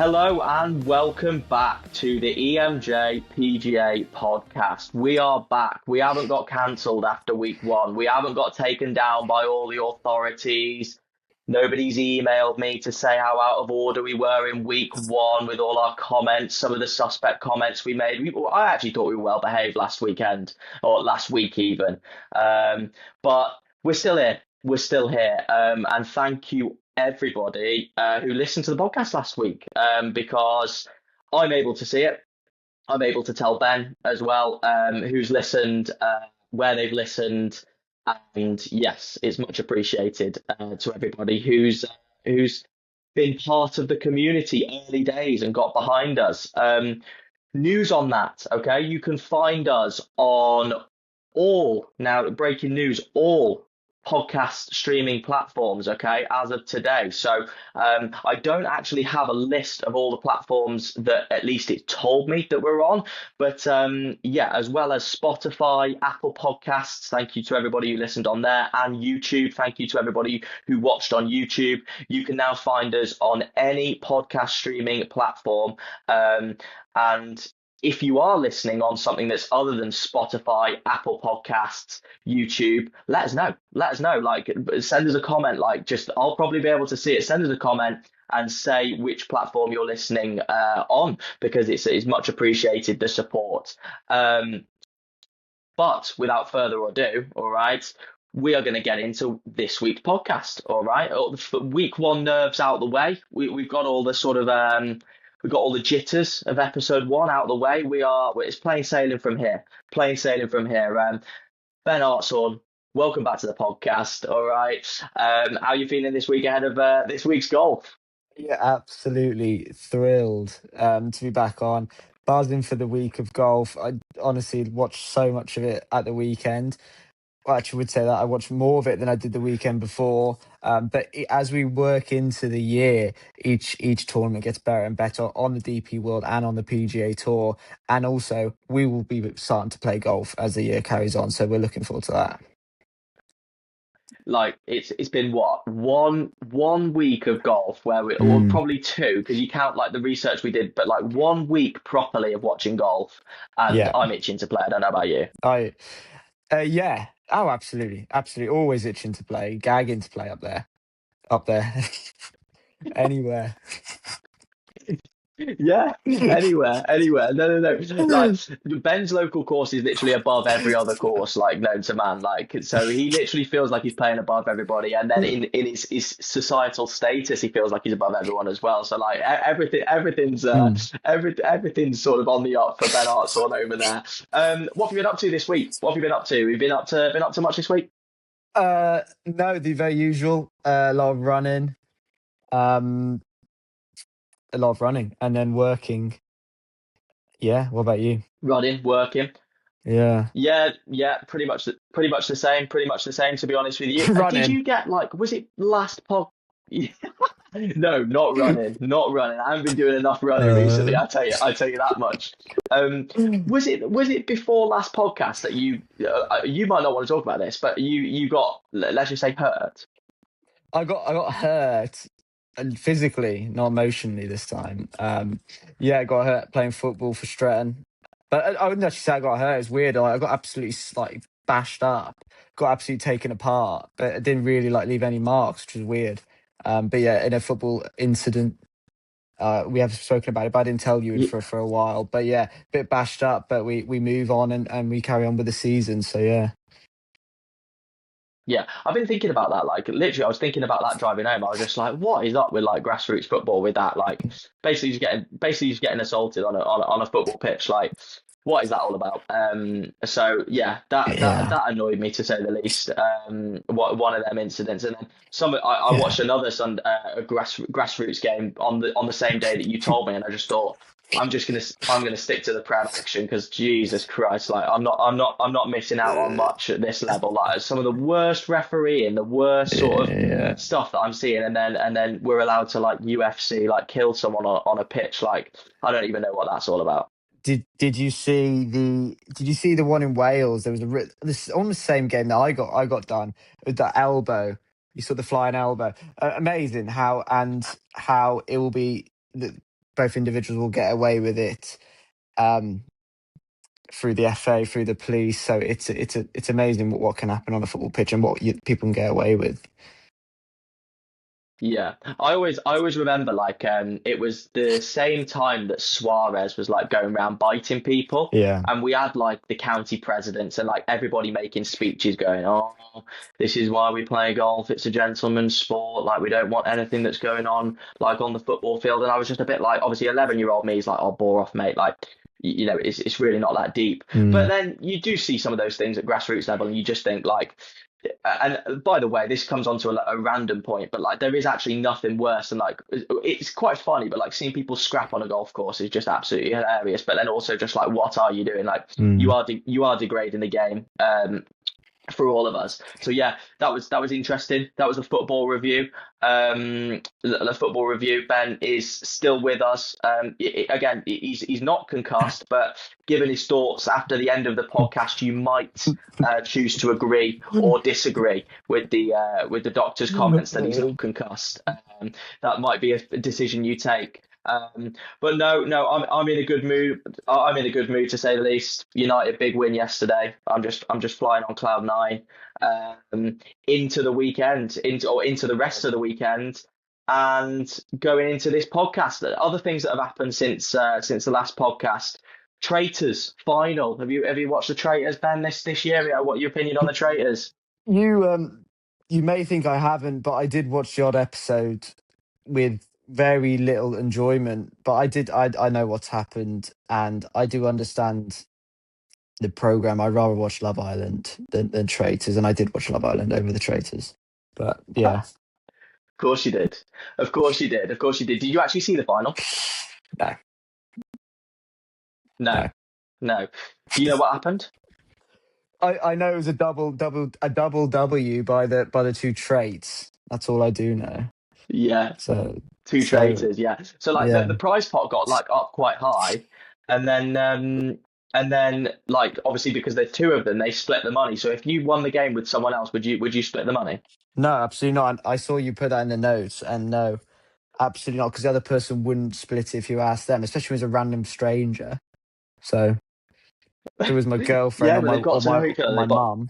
Hello and welcome back to the EMJ PGA Podcast. We are back. We haven't got cancelled after week one. We haven't got taken down by all the authorities. Nobody's emailed me to say how out of order we were in week one with all our comments, some of the suspect comments we made. I actually thought we were well behaved last weekend, or last week even. But we're still here. We're still here. And thank you everybody who listened to the podcast last week, because I'm able to see it. I'm able to tell Ben as well, who's listened, where they've listened, and yes, it's much appreciated to everybody who's been part of the community early days and got behind us. News on that, okay? You can find us on breaking news, all podcast streaming platforms, okay, as of today. So I don't actually have a list of all the platforms that at least it told me that we're on, but as well as Spotify, Apple Podcasts, thank you to everybody who listened on there, and YouTube, thank you to everybody who watched on YouTube. You can now find us on any podcast streaming platform, and if you are listening on something that's other than Spotify, Apple Podcasts, YouTube, let us know. Let us know. Like, send us a comment. I'll probably be able to see it. Send us a comment and say which platform you're listening on, because it's much appreciated, the support. But without further ado, all right, we are going to get into this week's podcast. All right, week one nerves out the way. We've got all the sort of we've got all the jitters of episode one out of the way. It's plain sailing from here. Plain sailing from here. Ben Hartshorn, welcome back to the podcast. All right. How are you feeling this week ahead of this week's golf? Yeah, absolutely thrilled to be back on. Buzzing for the week of golf. I honestly watched so much of it at the weekend. I actually would say that I watched more of it than I did the weekend before. As we work into the year, each tournament gets better and better on the DP World and on the PGA Tour. And also, we will be starting to play golf as the year carries on. So we're looking forward to that. Like, it's been what, one week of golf where or probably two, because you count like the research we did, but like 1 week properly of watching golf, and yeah. I'm itching to play. I don't know about you. Yeah. Oh, absolutely. Always itching to play, gagging to play up there, anywhere. Yeah, anywhere. No. Like, Ben's local course is literally above every other course, like, known to man. Like, so he literally feels like he's playing above everybody, and then in his societal status, he feels like he's above everyone as well. So like everything's sort of on the up for Ben Hartshorn over there. What have you been up to this week? What have you been up to? Have you been up to much this week? No, the very usual. A lot of running. A lot of running and then working. Yeah, what about you? Running, working. Yeah, pretty much the same. To be honest with you, running. Did you get, like, was it last pod? No, not running. I haven't been doing enough running recently. I tell you that much. Was it before last podcast that you might not want to talk about this, but you got, let's just say, hurt? I got hurt. And physically, not emotionally this time. I got hurt playing football for Stretton. But I wouldn't actually say I got hurt. It's weird. I got absolutely bashed up, got absolutely taken apart, but it didn't really leave any marks, which is weird. But yeah, in a football incident, we have spoken about it, but I didn't tell you for a while. But yeah, a bit bashed up, but we move on and we carry on with the season. So yeah. Yeah, I've been thinking about that. Like, literally, I was thinking about that driving home. I was just like, what is up with like grassroots football with that? Like, basically just getting assaulted on a football pitch. Like, what is that all about? So yeah, that annoyed me, to say the least. One of them incidents, and then I watched another grassroots game on the same day that you told me, and I just thought, I'm gonna stick to the Prem action, because Jesus Christ, like, I'm not missing out on much at this level. Like, some of the worst refereeing, the worst sort of stuff that I'm seeing, and then we're allowed to, like, UFC, like, kill someone on a pitch. Like, I don't even know what that's all about. Did you see the one in Wales? There was this on the same game that I got done with that elbow. You saw the flying elbow. Amazing how it will be. both individuals will get away with it through the FA, through the police. So it's amazing what can happen on a football pitch and what people can get away with. Yeah, I always remember like it was the same time that Suarez was like going around biting people, Yeah. and we had like the county presidents and like everybody making speeches going, "Oh, this is why we play golf. It's a gentleman's sport. Like we don't want anything that's going on like on the football field." And I was just a bit like, obviously, 11-year-old me is like, "Oh, bore off, mate." Like you know, it's really not that deep. But then you do see some of those things at grassroots level, and you just think like. And by the way, this comes onto a random point, but like there is actually nothing worse than like it's quite funny, but like seeing people scrap on a golf course is just absolutely hilarious. But then also just like, what are you doing? Like you are degrading the game. For all of us. So yeah, that was interesting. That was the football review. The football review. Ben is still with us. Again, he's not concussed, but given his thoughts after the end of the podcast, you might choose to agree or disagree with the doctor's comments that he's not concussed. That might be a decision you take. But no, I'm in a good mood. I'm in a good mood to say the least. United big win yesterday. I'm just flying on cloud nine into the weekend, into the rest of the weekend, and going into this podcast. Other things that have happened since the last podcast. Traitors final. Have you watched the Traitors, Ben, this year? What's your opinion on the Traitors? You may think I haven't, but I did watch the odd episode with very little enjoyment. But I know what's happened, and I do understand the program. I'd rather watch Love Island than Traitors, and I did watch Love Island over the Traitors. But yeah. Of course you did. Of course you did. Of course you did. Did you actually see the final? No. No. Do you know what happened? I know it was a double W by the two traits. That's all I do know. Yeah. So two traitors, yeah. So like yeah. the prize pot got like up quite high, and then like obviously because there's two of them, they split the money. So if you won the game with someone else, would you split the money? No, absolutely not. I saw you put that in the notes, and no, absolutely not, because the other person wouldn't split it if you asked them, especially if it was a random stranger. So if it was my girlfriend Yeah, but they've got to know each or other. my mum.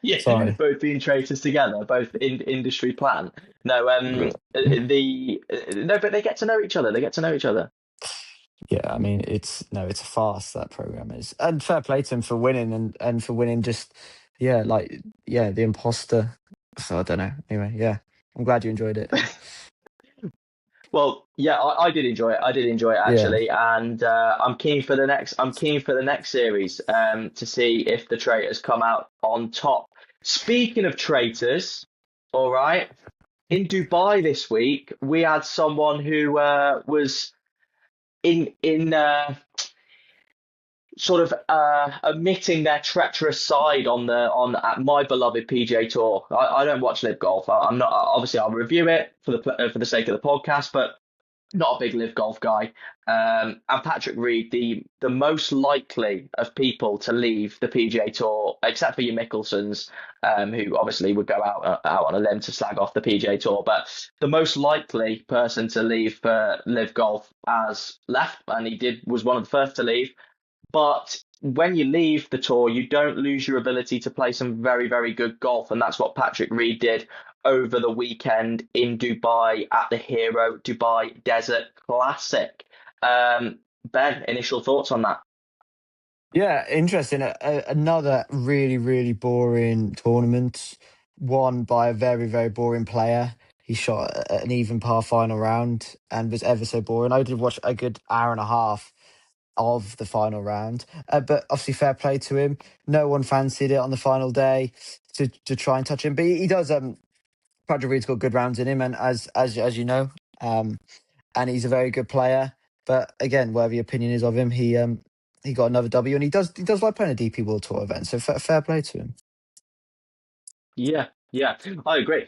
Yeah, Sorry. both being traitors together, both in industry plan. No, no, but they get to know each other. They get to know each other. Yeah, I mean it's a farce, that program is, and fair play to him for winning and for winning. Just the imposter. So I don't know. Anyway, yeah, I'm glad you enjoyed it. Well, yeah, I did enjoy it. I did enjoy it actually, and I'm keen for the next. I'm keen for the next series to see if the traitors come out on top. Speaking of traitors, all right, in Dubai this week we had someone who was in sort of admitting their treacherous side on at my beloved PGA Tour. I don't watch live golf. I'm not, obviously I'll review it for the sake of the podcast, but not a big live golf guy. And Patrick Reed, the most likely of people to leave the PGA Tour, except for your Mickelsons, who obviously would go out on a limb to slag off the PGA Tour, but the most likely person to leave for live golf has left, and was one of the first to leave. But when you leave the tour, you don't lose your ability to play some very, very good golf. And that's what Patrick Reed did over the weekend in Dubai at the Hero Dubai Desert Classic. Ben, initial thoughts on that? Yeah, interesting. Another really, really boring tournament, won by a very, very boring player. He shot an even par final round and was ever so boring. I did watch a good hour and a half of the final round, but obviously fair play to him. No one fancied it on the final day to try and touch him, but he does. Patrick Reed's got good rounds in him, and as you know, and he's a very good player. But again, whatever your opinion is of him, he got another W, and he does like playing a DP World Tour event. So fair play to him. Yeah, I agree.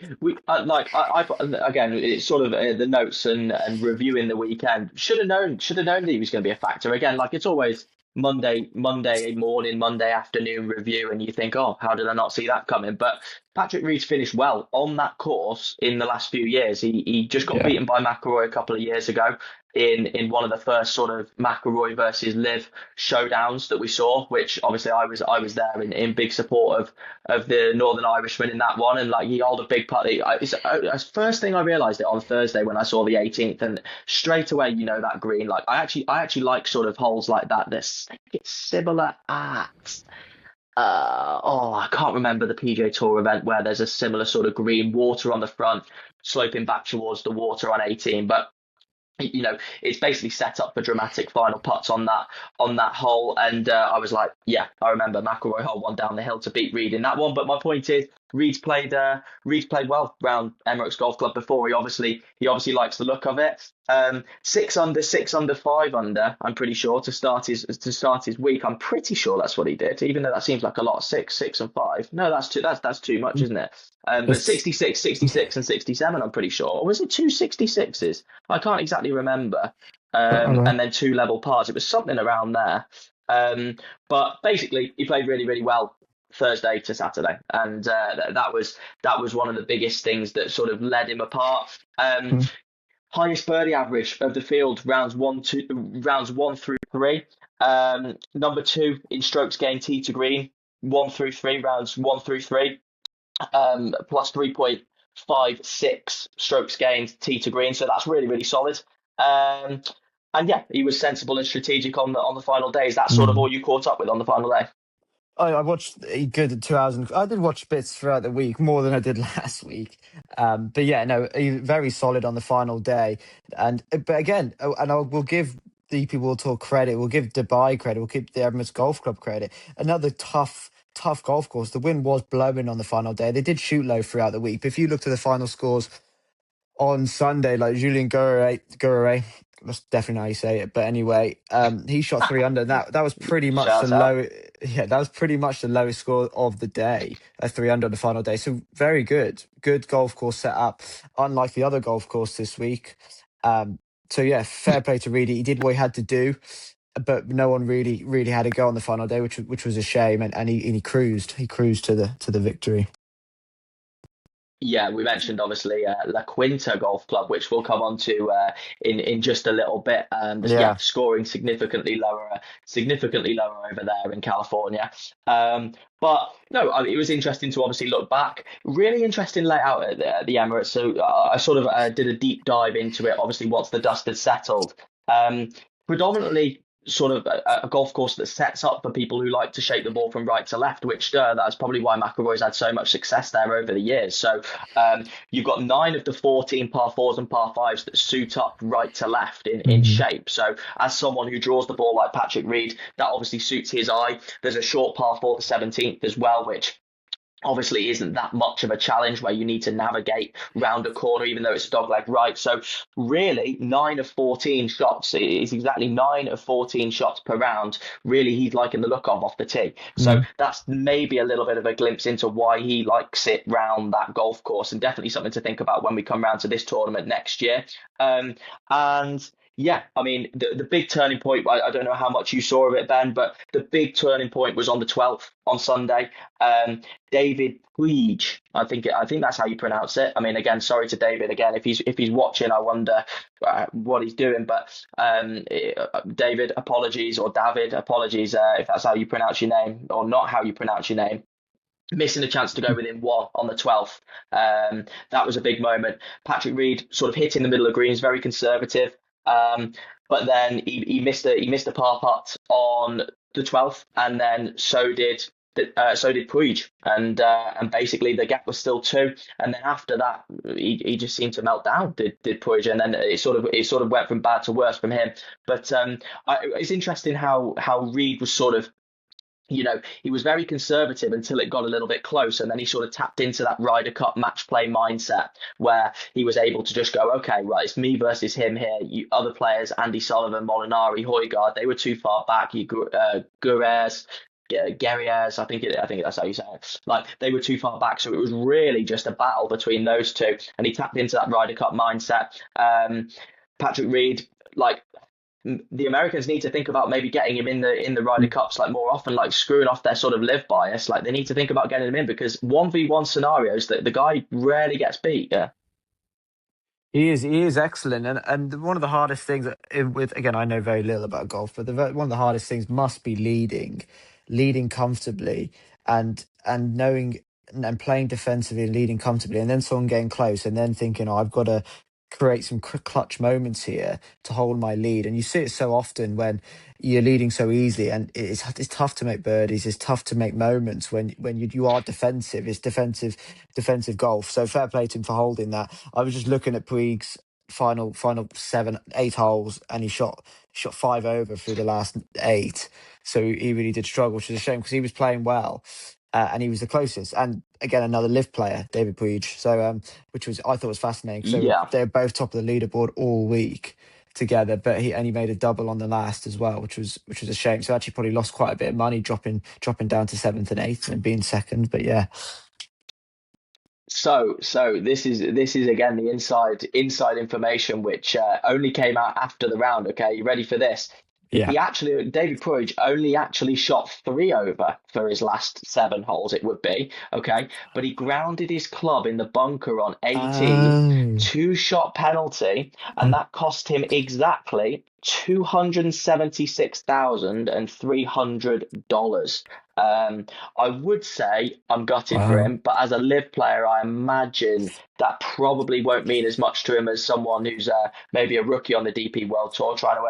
I again, it's sort of the notes and reviewing the weekend. Should have known that he was going to be a factor. Again, like it's always Monday morning, Monday afternoon review, and you think, oh, how did I not see that coming? But Patrick Reed's finished well on that course in the last few years. He just got Yeah. beaten by McIlroy a couple of years ago in one of the first sort of McIlroy versus Liv showdowns that we saw, which obviously I was there in big support of the Northern Irishman in that one, and like he held a big putt. It's first thing I realised it on Thursday when I saw the 18th, and straight away that green. Like I actually like sort of holes like that. It's similar at. I can't remember the PGA Tour event where there's a similar sort of green water on the front, sloping back towards the water on 18. But it's basically set up for dramatic final putts on that hole. And I was like, yeah, I remember McIlroy hole one down the hill to beat Reed in that one. But my point is, Reed's played well round Emirates Golf Club before. He obviously likes the look of it. 6 under, 6 under, 5 under. I'm pretty sure to start his week. I'm pretty sure that's what he did. Even though that seems like a lot. 6, 6, and 5. No, that's too much, isn't it? But It's, 66, 66, and 67. I'm pretty sure. Or was it two 66s? I can't exactly remember. I don't know. And then two level pars. It was something around there. But basically, he played really, really well Thursday to Saturday, and that was one of the biggest things that sort of led him apart. Mm. Highest birdie average of the field, rounds 1 through 3. Number 2 in strokes gained tee to green, 1 through 3, rounds 1 through 3. Plus 3.56 strokes gained tee to green. So that's really, really solid. And yeah, he was sensible and strategic on the final day. Is that sort of Mm. all you caught up with on the final day? I watched a good 2 hours. I did watch bits throughout the week, more than I did last week. But yeah, no, very solid on the final day. But again, we'll give the people who talk credit. We'll give Dubai credit. We'll give the Emirates Golf Club credit. Another tough golf course. The wind was blowing on the final day. They did shoot low throughout the week. But if you look to the final scores on Sunday, like Julien Gouret, that's definitely not how you say it. But anyway, he shot 3 under. That was pretty much the Shout out. low. Yeah, that was pretty much the lowest score of the day. 3 under on the final day. So very good golf course set up. Unlike the other golf course this week. So yeah, fair play to Reedy. He did what he had to do, but no one really had a go on the final day, which was a shame. And he cruised. He cruised to the victory. Yeah, we mentioned obviously La Quinta Golf Club, which we'll come on to in just a little bit. Yeah, Yeah. scoring significantly lower over there in California. But no, it was interesting to obviously look back. Really interesting layout at the Emirates. So I sort of did a deep dive into it. Obviously, once the dust had settled, predominantly sort of a golf course that sets up for people who like to shake the ball from right to left, which that's probably why McIlroy's had so much success there over the years. So you've got 9 of the 14 par 4s and par 5s that suit up right to left in Mhm. shape. So as someone who draws the ball like Patrick Reed, that obviously suits his eye. There's a short par 4, the 17th as well, which obviously isn't that much of a challenge where you need to navigate round a corner, even though it's a dogleg right. So really, 9 of 14 shots is exactly 9 of 14 shots per round. Really, he's liking the look of off the tee. So Mm. that's maybe a little bit of a glimpse into why he likes it round that golf course, and definitely something to think about when we come round to this tournament next year. And yeah, I mean, the big turning point, I don't know how much you saw of it, Ben, but the big turning point was on the 12th on Sunday. David Puig, I think that's how you pronounce it. I mean, again, sorry to David again if he's watching. I wonder what he's doing. But David, apologies, or David, apologies if that's how you pronounce your name or not how you pronounce your name. Missing a chance to go within one on the 12th. That was a big moment. Patrick Reed sort of hit in the middle of greens, very conservative. But then he missed a par putt on the 12th, and then so did Puig, and basically the gap was still 2, and then after that he just seemed to melt down. Did Puig, and then it sort of went from bad to worse from him. But it's interesting how Reed was sort of. He was very conservative until it got a little bit close, and then he sort of tapped into that Ryder Cup match play mindset where he was able to just go, okay, right, it's me versus him here. Other players, Andy Sullivan, Molinari, Højgaard, they were too far back. Gurres, Guerriers, I think that's how you say it. Like, they were too far back, so it was really just a battle between those two, and he tapped into that Ryder Cup mindset. Patrick Reed, like, the Americans need to think about maybe getting him in the Ryder Cups like more often, like screwing off their sort of live bias. Like they need to think about getting him in because 1v1 scenarios that the guy rarely gets beat. Yeah. He is excellent, and one of the hardest things with, again, I know very little about golf, but one of the hardest things must be leading comfortably, and knowing and playing defensively and leading comfortably, and then someone getting close, and then thinking, oh, I've got to create some clutch moments here to hold my lead. And you see it so often when you're leading so easily, and it's tough to make birdies. It's tough to make moments when you are defensive. It's defensive golf. So fair play to him for holding that. I was just looking at Puig's final 7, 8 holes, and he shot 5 over through the last 8. So he really did struggle, which is a shame because he was playing well. And he was the closest. And again, another live player, David Puig. So, which I thought was fascinating. So Yeah. they're both top of the leaderboard all week together. But he made a double on the last as well, which was a shame. So actually, probably lost quite a bit of money dropping down to 7th and 8th and being second. But yeah, So this is again the inside information which only came out after the round. Okay, you ready for this? yeah. David Puig only actually shot 3 over for his last 7 holes. It would be okay, but he grounded his club in the bunker on 18, Oh, 2-shot penalty, and that cost him exactly $276,300. I would say I'm gutted for wow. him, but as a live player, I imagine that probably won't mean as much to him as someone who's maybe a rookie on the DP World Tour trying to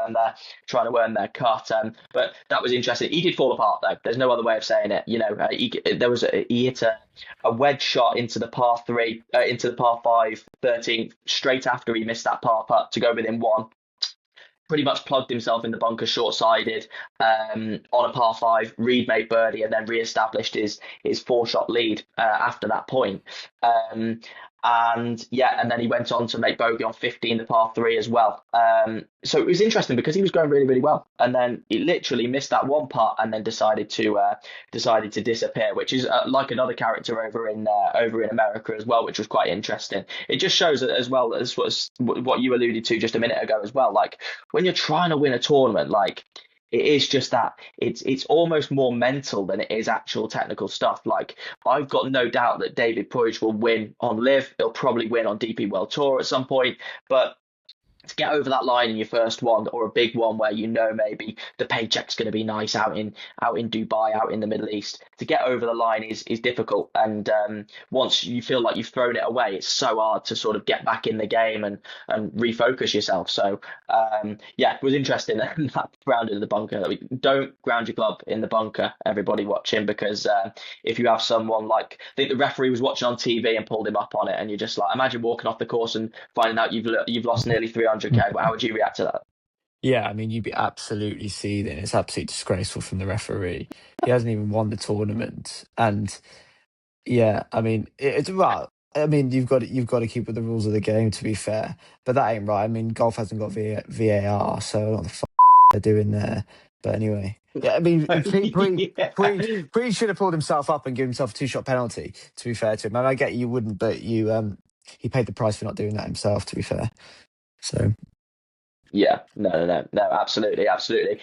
earn their cut. But that was interesting. He did fall apart though. There's no other way of saying it. You know, he hit a wedge shot into the par 3, into the par 5, 13 straight after he missed that par putt to go within 1. Pretty much plugged himself in the bunker short-sided on a par 5. Reed made birdie and then re-established his 4-shot lead after that point. And then he went on to make bogey on 15, the par 3 as well. So it was interesting because he was going really, really well, and then he literally missed that one putt and then decided to disappear, which is like another character over in America as well, which was quite interesting. It just shows that as well as what you alluded to just a minute ago as well. Like when you're trying to win a tournament, like it is just that it's almost more mental than it is actual technical stuff. Like I've got no doubt that David Puig will win on Live. He'll probably win on DP World Tour at some point, but to get over that line in your first one or a big one where you know maybe the paycheck's going to be nice out in Dubai, out in the Middle East, to get over the line is difficult. And once you feel like you've thrown it away, it's so hard to sort of get back in the game and refocus yourself. So it was interesting that grounded in the bunker. Don't ground your club in the bunker, everybody watching, because if you have someone like, I think the referee was watching on TV and pulled him up on it, and you're just like, imagine walking off the course and finding out you've lost nearly 300k. How would you react to that? Yeah, I mean, you'd be absolutely seething. It's absolutely disgraceful from the referee. He hasn't even won the tournament, and yeah, I mean, it's well. I mean, you've got to keep with the rules of the game. To be fair, but that ain't right. I mean, golf hasn't got VAR, so what the fuck they're doing there. But anyway, yeah, I mean, Yeah. Pre should have pulled himself up and given himself a 2-shot penalty. To be fair to him, and I get you wouldn't, but he paid the price for not doing that himself. To be fair, so. Yeah, no, absolutely, absolutely.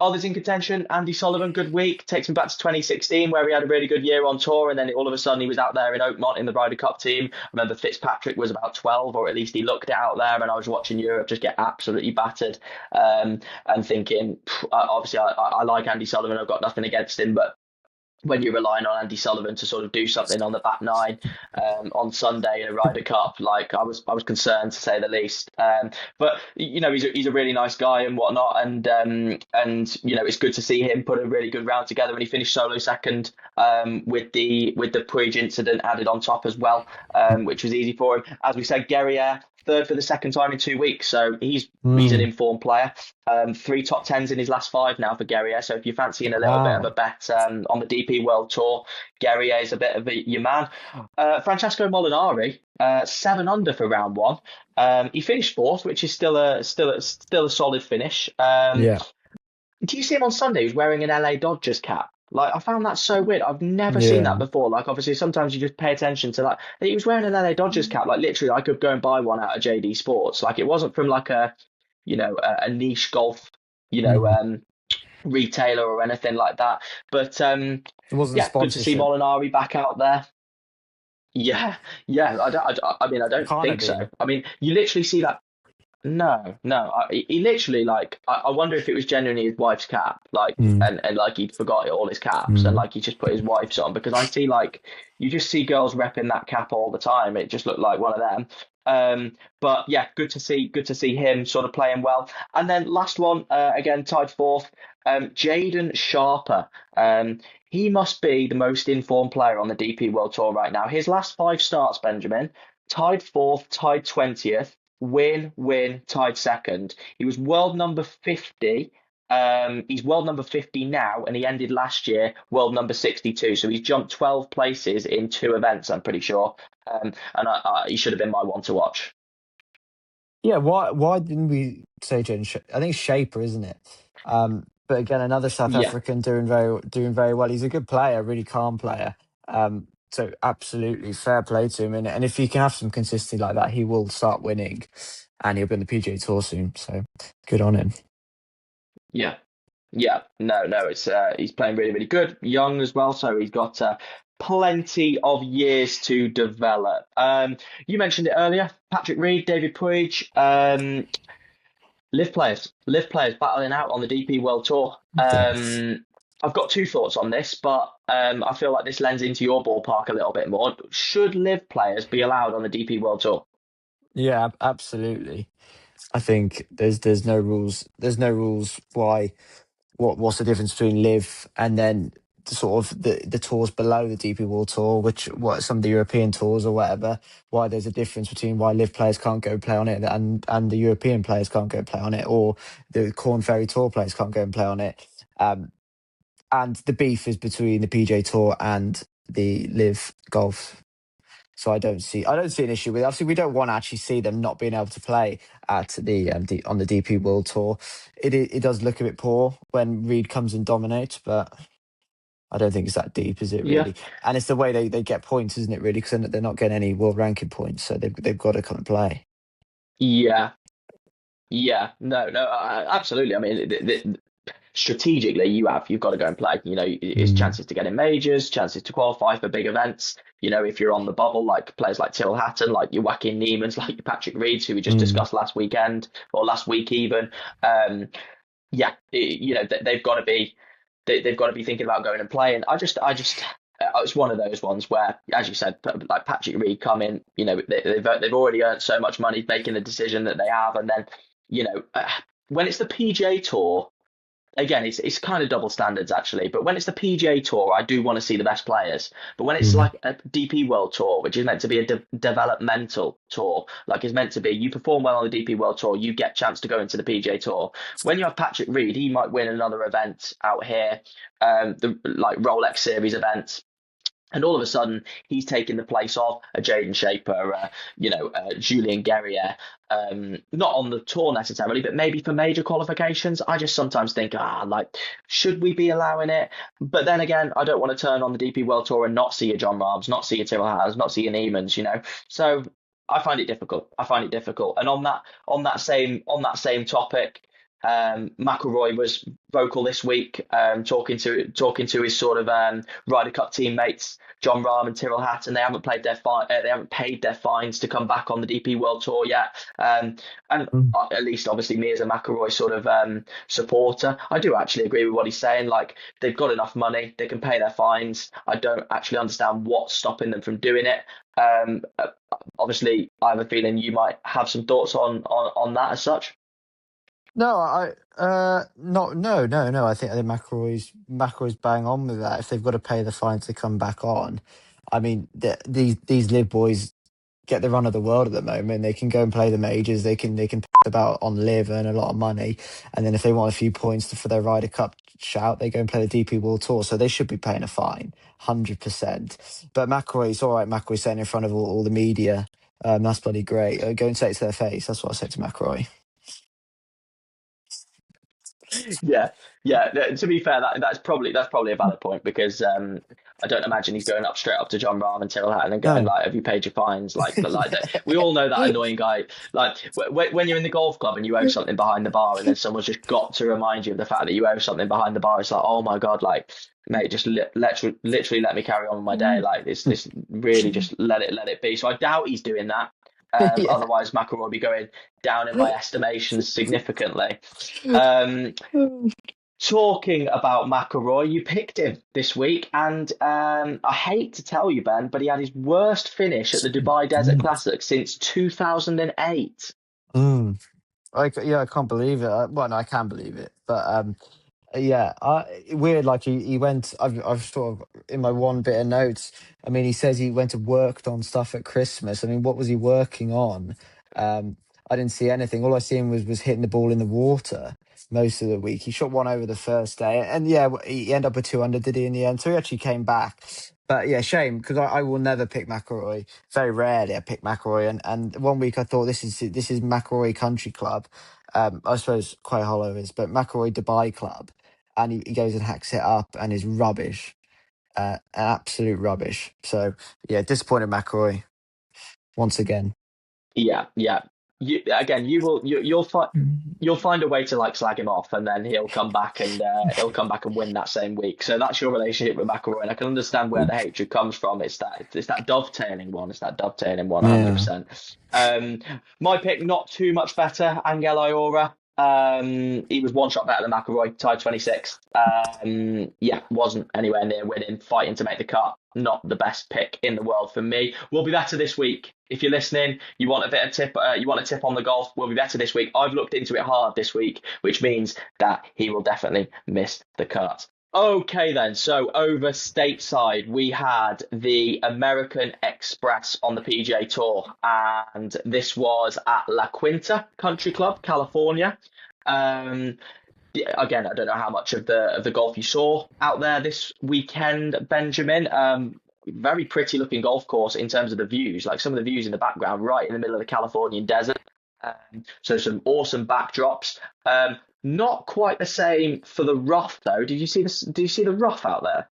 Others in contention, Andy Sullivan, good week. Takes him back to 2016, where he had a really good year on tour, and then all of a sudden he was out there in Oakmont in the Ryder Cup team. I remember Fitzpatrick was about 12, or at least he looked it out there, and I was watching Europe just get absolutely battered, and thinking, obviously I like Andy Sullivan, I've got nothing against him, but when you're relying on Andy Sullivan to sort of do something on the back nine on Sunday in a Ryder Cup, like I was concerned to say the least. But you know he's a really nice guy and whatnot, and you know it's good to see him put a really good round together, and he finished solo second with the Puig incident added on top as well, which was easy for him. As we said, Guerrier third for the second time in 2 weeks, so he's an informed player. 3 top tens in his last 5 now for Guerrier. So if you're fancying a little bit of a bet on the DP World Tour, Guerrier is a bit of your man. Francesco Molinari, 7 under for round 1. He finished 4th, which is still a solid finish. Yeah. Do you see him on Sunday? He's wearing an LA Dodgers cap. Like, I found that so weird. I've never seen that Yeah. before. Like, obviously, sometimes you just pay attention to that. He was wearing an LA Dodgers cap. Like, literally, I could go and buy one out of JD Sports. Like, it wasn't from like a a niche golf, Mm. retailer or anything like that. But It wasn't a yeah, good to see sponsorship. Molinari back out there. Yeah, yeah. I mean, I It don't can't have think so. been. I mean, you literally see that. No, no. He literally like. I wonder if it was genuinely his wife's cap, like, Mm. and like he'd forgot all his caps, and Mm. like he just put his wife's on because I see like you just see girls repping that cap all the time. It just looked like one of them. But yeah, good to see him sort of playing well. And then last one, again tied fourth, Jaden Sharper. He must be the most informed player on the DP World Tour right now. His last five starts, Benjamin, tied fourth, tied 20th, win, tied second. He was world number 50. He's world number 50 now, and he ended last year world number 62. So he's jumped 12 places in two events, I'm pretty sure. And he should have been my one to watch. Yeah, why didn't we say I think Shaper, isn't it? But again, another South Yeah, African doing very well. He's a good player, really calm player. So absolutely fair play to him. And if he can have some consistency like that, he will start winning, and he'll be on the PGA Tour soon. So good on him. yeah. Yeah, no, it's he's playing really, really good, young as well, so he's got plenty of years to develop. You mentioned it earlier, Patrick Reed, David Puig, live players battling out on the DP World Tour. Yes. I've got two thoughts on this, but I feel like this lends into your ballpark a little bit more. Should live players be allowed on the DP World Tour? Yeah, absolutely. I think there's no rules. There's no rules why what's the difference between live and then the tours below the DP World Tour, which what some of the European tours or whatever, why there's a difference between why live players can't go play on it and the European players can't go play on it, or the Corn Ferry Tour players can't go and play on it. And the beef is between the PJ Tour and the live golf. So I don't see an issue with it. Obviously, we don't want to actually see them not being able to play at the on the DP World Tour. It does look a bit poor when Reed comes and dominates, but I don't think it's that deep, is it Yeah, really? And it's the way they get points, isn't it? Really, because they're not getting any world ranking points, so they've got to come and play. yeah, yeah. No, absolutely. I mean, strategically you've got to go and play. It's Mm. chances to get in majors, chances to qualify for big events. If you're on the bubble, like players like Tyrrell Hatton, like your Joaquin Niemans, like your Patrick Reeds, who we just Mm. discussed last weekend or last week even. Yeah, they've got to be they've got to be thinking about going and playing. I just it's one of those ones where, as you said, like Patrick Reed come in, they've already earned so much money making the decision that they have, and then when it's the PGA Tour, again, it's kind of double standards actually. But when it's the PGA Tour, I do want to see the best players. But when it's Mm. like a DP World Tour, which is meant to be a developmental tour, like it's meant to be, you perform well on the DP World Tour, you get chance to go into the PGA Tour. When you have Patrick Reed, he might win another event out here, the like Rolex Series events. And all of a sudden, he's taking the place of a Jaden Shaper, Julian Guerrier, not on the tour necessarily, but maybe for major qualifications. I just sometimes think, like, should we be allowing it? But then again, I don't want to turn on the DP World Tour and not see a John Rahms, not see a Tyrrell Hatton, not see a Niemans. So I find it difficult. I find it difficult. And on that same topic, McIlroy was vocal this week, talking to his sort of Ryder Cup teammates, John Rahm and Tyrrell Hatton. They haven't paid their fines to come back on the DP World Tour yet. And Mm. at least, obviously, me as a McIlroy sort of supporter, I do actually agree with what he's saying. Like, they've got enough money, they can pay their fines. I don't actually understand what's stopping them from doing it. Obviously, I have a feeling you might have some thoughts on that as such. No, no. I think McIlroy's bang on with that. If they've got to pay the fine to come back on, I mean, these live boys get the run of the world at the moment. They can go and play the majors. They can about on live, earn a lot of money, and then if they want a few points for their Ryder Cup shout, they go and play the DP World Tour. So they should be paying a fine, 100%. But McIlroy's all right. McIlroy saying in front of all the media, that's bloody great. Go and say it to their face. That's what I said to McIlroy. Yeah, yeah. To be fair, that's probably a valid point because I don't imagine he's going up straight up to John Rahm and Tyrrell Hatton and going No. like, "Have you paid your fines?" But we all know that annoying guy. Like when you're in the golf club and you owe something behind the bar, and then someone's just got to remind you of the fact that you owe something behind the bar. It's like, oh my god, like mate, just literally let me carry on with my day. Like this really just let it be. So I doubt he's doing that. Yeah. Otherwise, McIlroy will be going down in my estimation significantly. Talking about McIlroy, you picked him this week, and I hate to tell you, Ben, but he had his worst finish at the Dubai Desert Classic since 2008. I can't believe it. Well, no, I can believe it, but yeah, weird. Like he went. I've sort of in my one bit of notes. I mean, he says he went and worked on stuff at Christmas. I mean, what was he working on? I didn't see anything. All I seen was hitting the ball in the water most of the week. He shot one over the first day, and yeah, he ended up with 200. Did he in the end? So he actually came back. But yeah, shame because I will never pick McIlroy. Very rarely I pick McIlroy, and one week I thought this is McIlroy Country Club. I suppose quite hollow is, but McIlroy Dubai Club, and he goes and hacks it up and is rubbish, absolute rubbish. So yeah, disappointed McIlroy once again. Yeah. You'll find a way to like slag him off, and then he'll come back and win that same week. So that's your relationship with McIlroy, and I can understand where the hatred comes from. It's that dovetailing one. It's that dovetailing 100%. My pick, not too much better. Angel Iora. He was one shot better than McIlroy, tied 26th. Wasn't anywhere near winning, fighting to make the cut. Not the best pick in the world for me. We'll be better this week. If you're listening, you want a bit of tip, you want a tip on the golf, we'll be better this week. I've looked into it hard this week, which means that he will definitely miss the cut. Okay then, so over stateside, we had the American Express on the PGA Tour, and this was at La Quinta Country Club, California. Again, I don't know how much of the golf you saw out there this weekend, Benjamin. Very pretty looking golf course in terms of the views, like some of the views in the background, right in the middle of the Californian desert. So some awesome backdrops. Not quite the same for the rough though. Did you see this? Did you see the rough out there?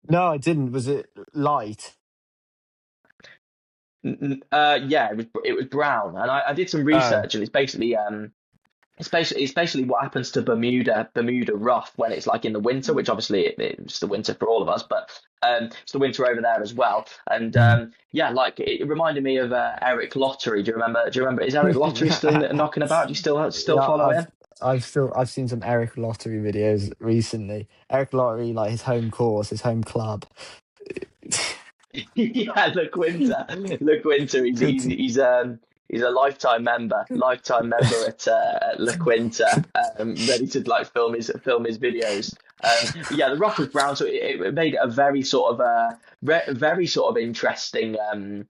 No, I didn't. Was it light? Yeah, it was brown, and I did some research, and it's basically what happens to Bermuda rough when it's like in the winter, which obviously it's the winter for all of us, but it's the winter over there as well. And like it reminded me of Eric Lottery. Do you remember? Is Eric Lottery still knocking about? Do you still follow him? I've seen some Eric Lottery videos recently. Eric Lottery, like his home course, his home club. Yeah, look, Winter. He's a lifetime member at La Quinta, ready to like film his videos. The rough was brown, so it made it a very sort of interesting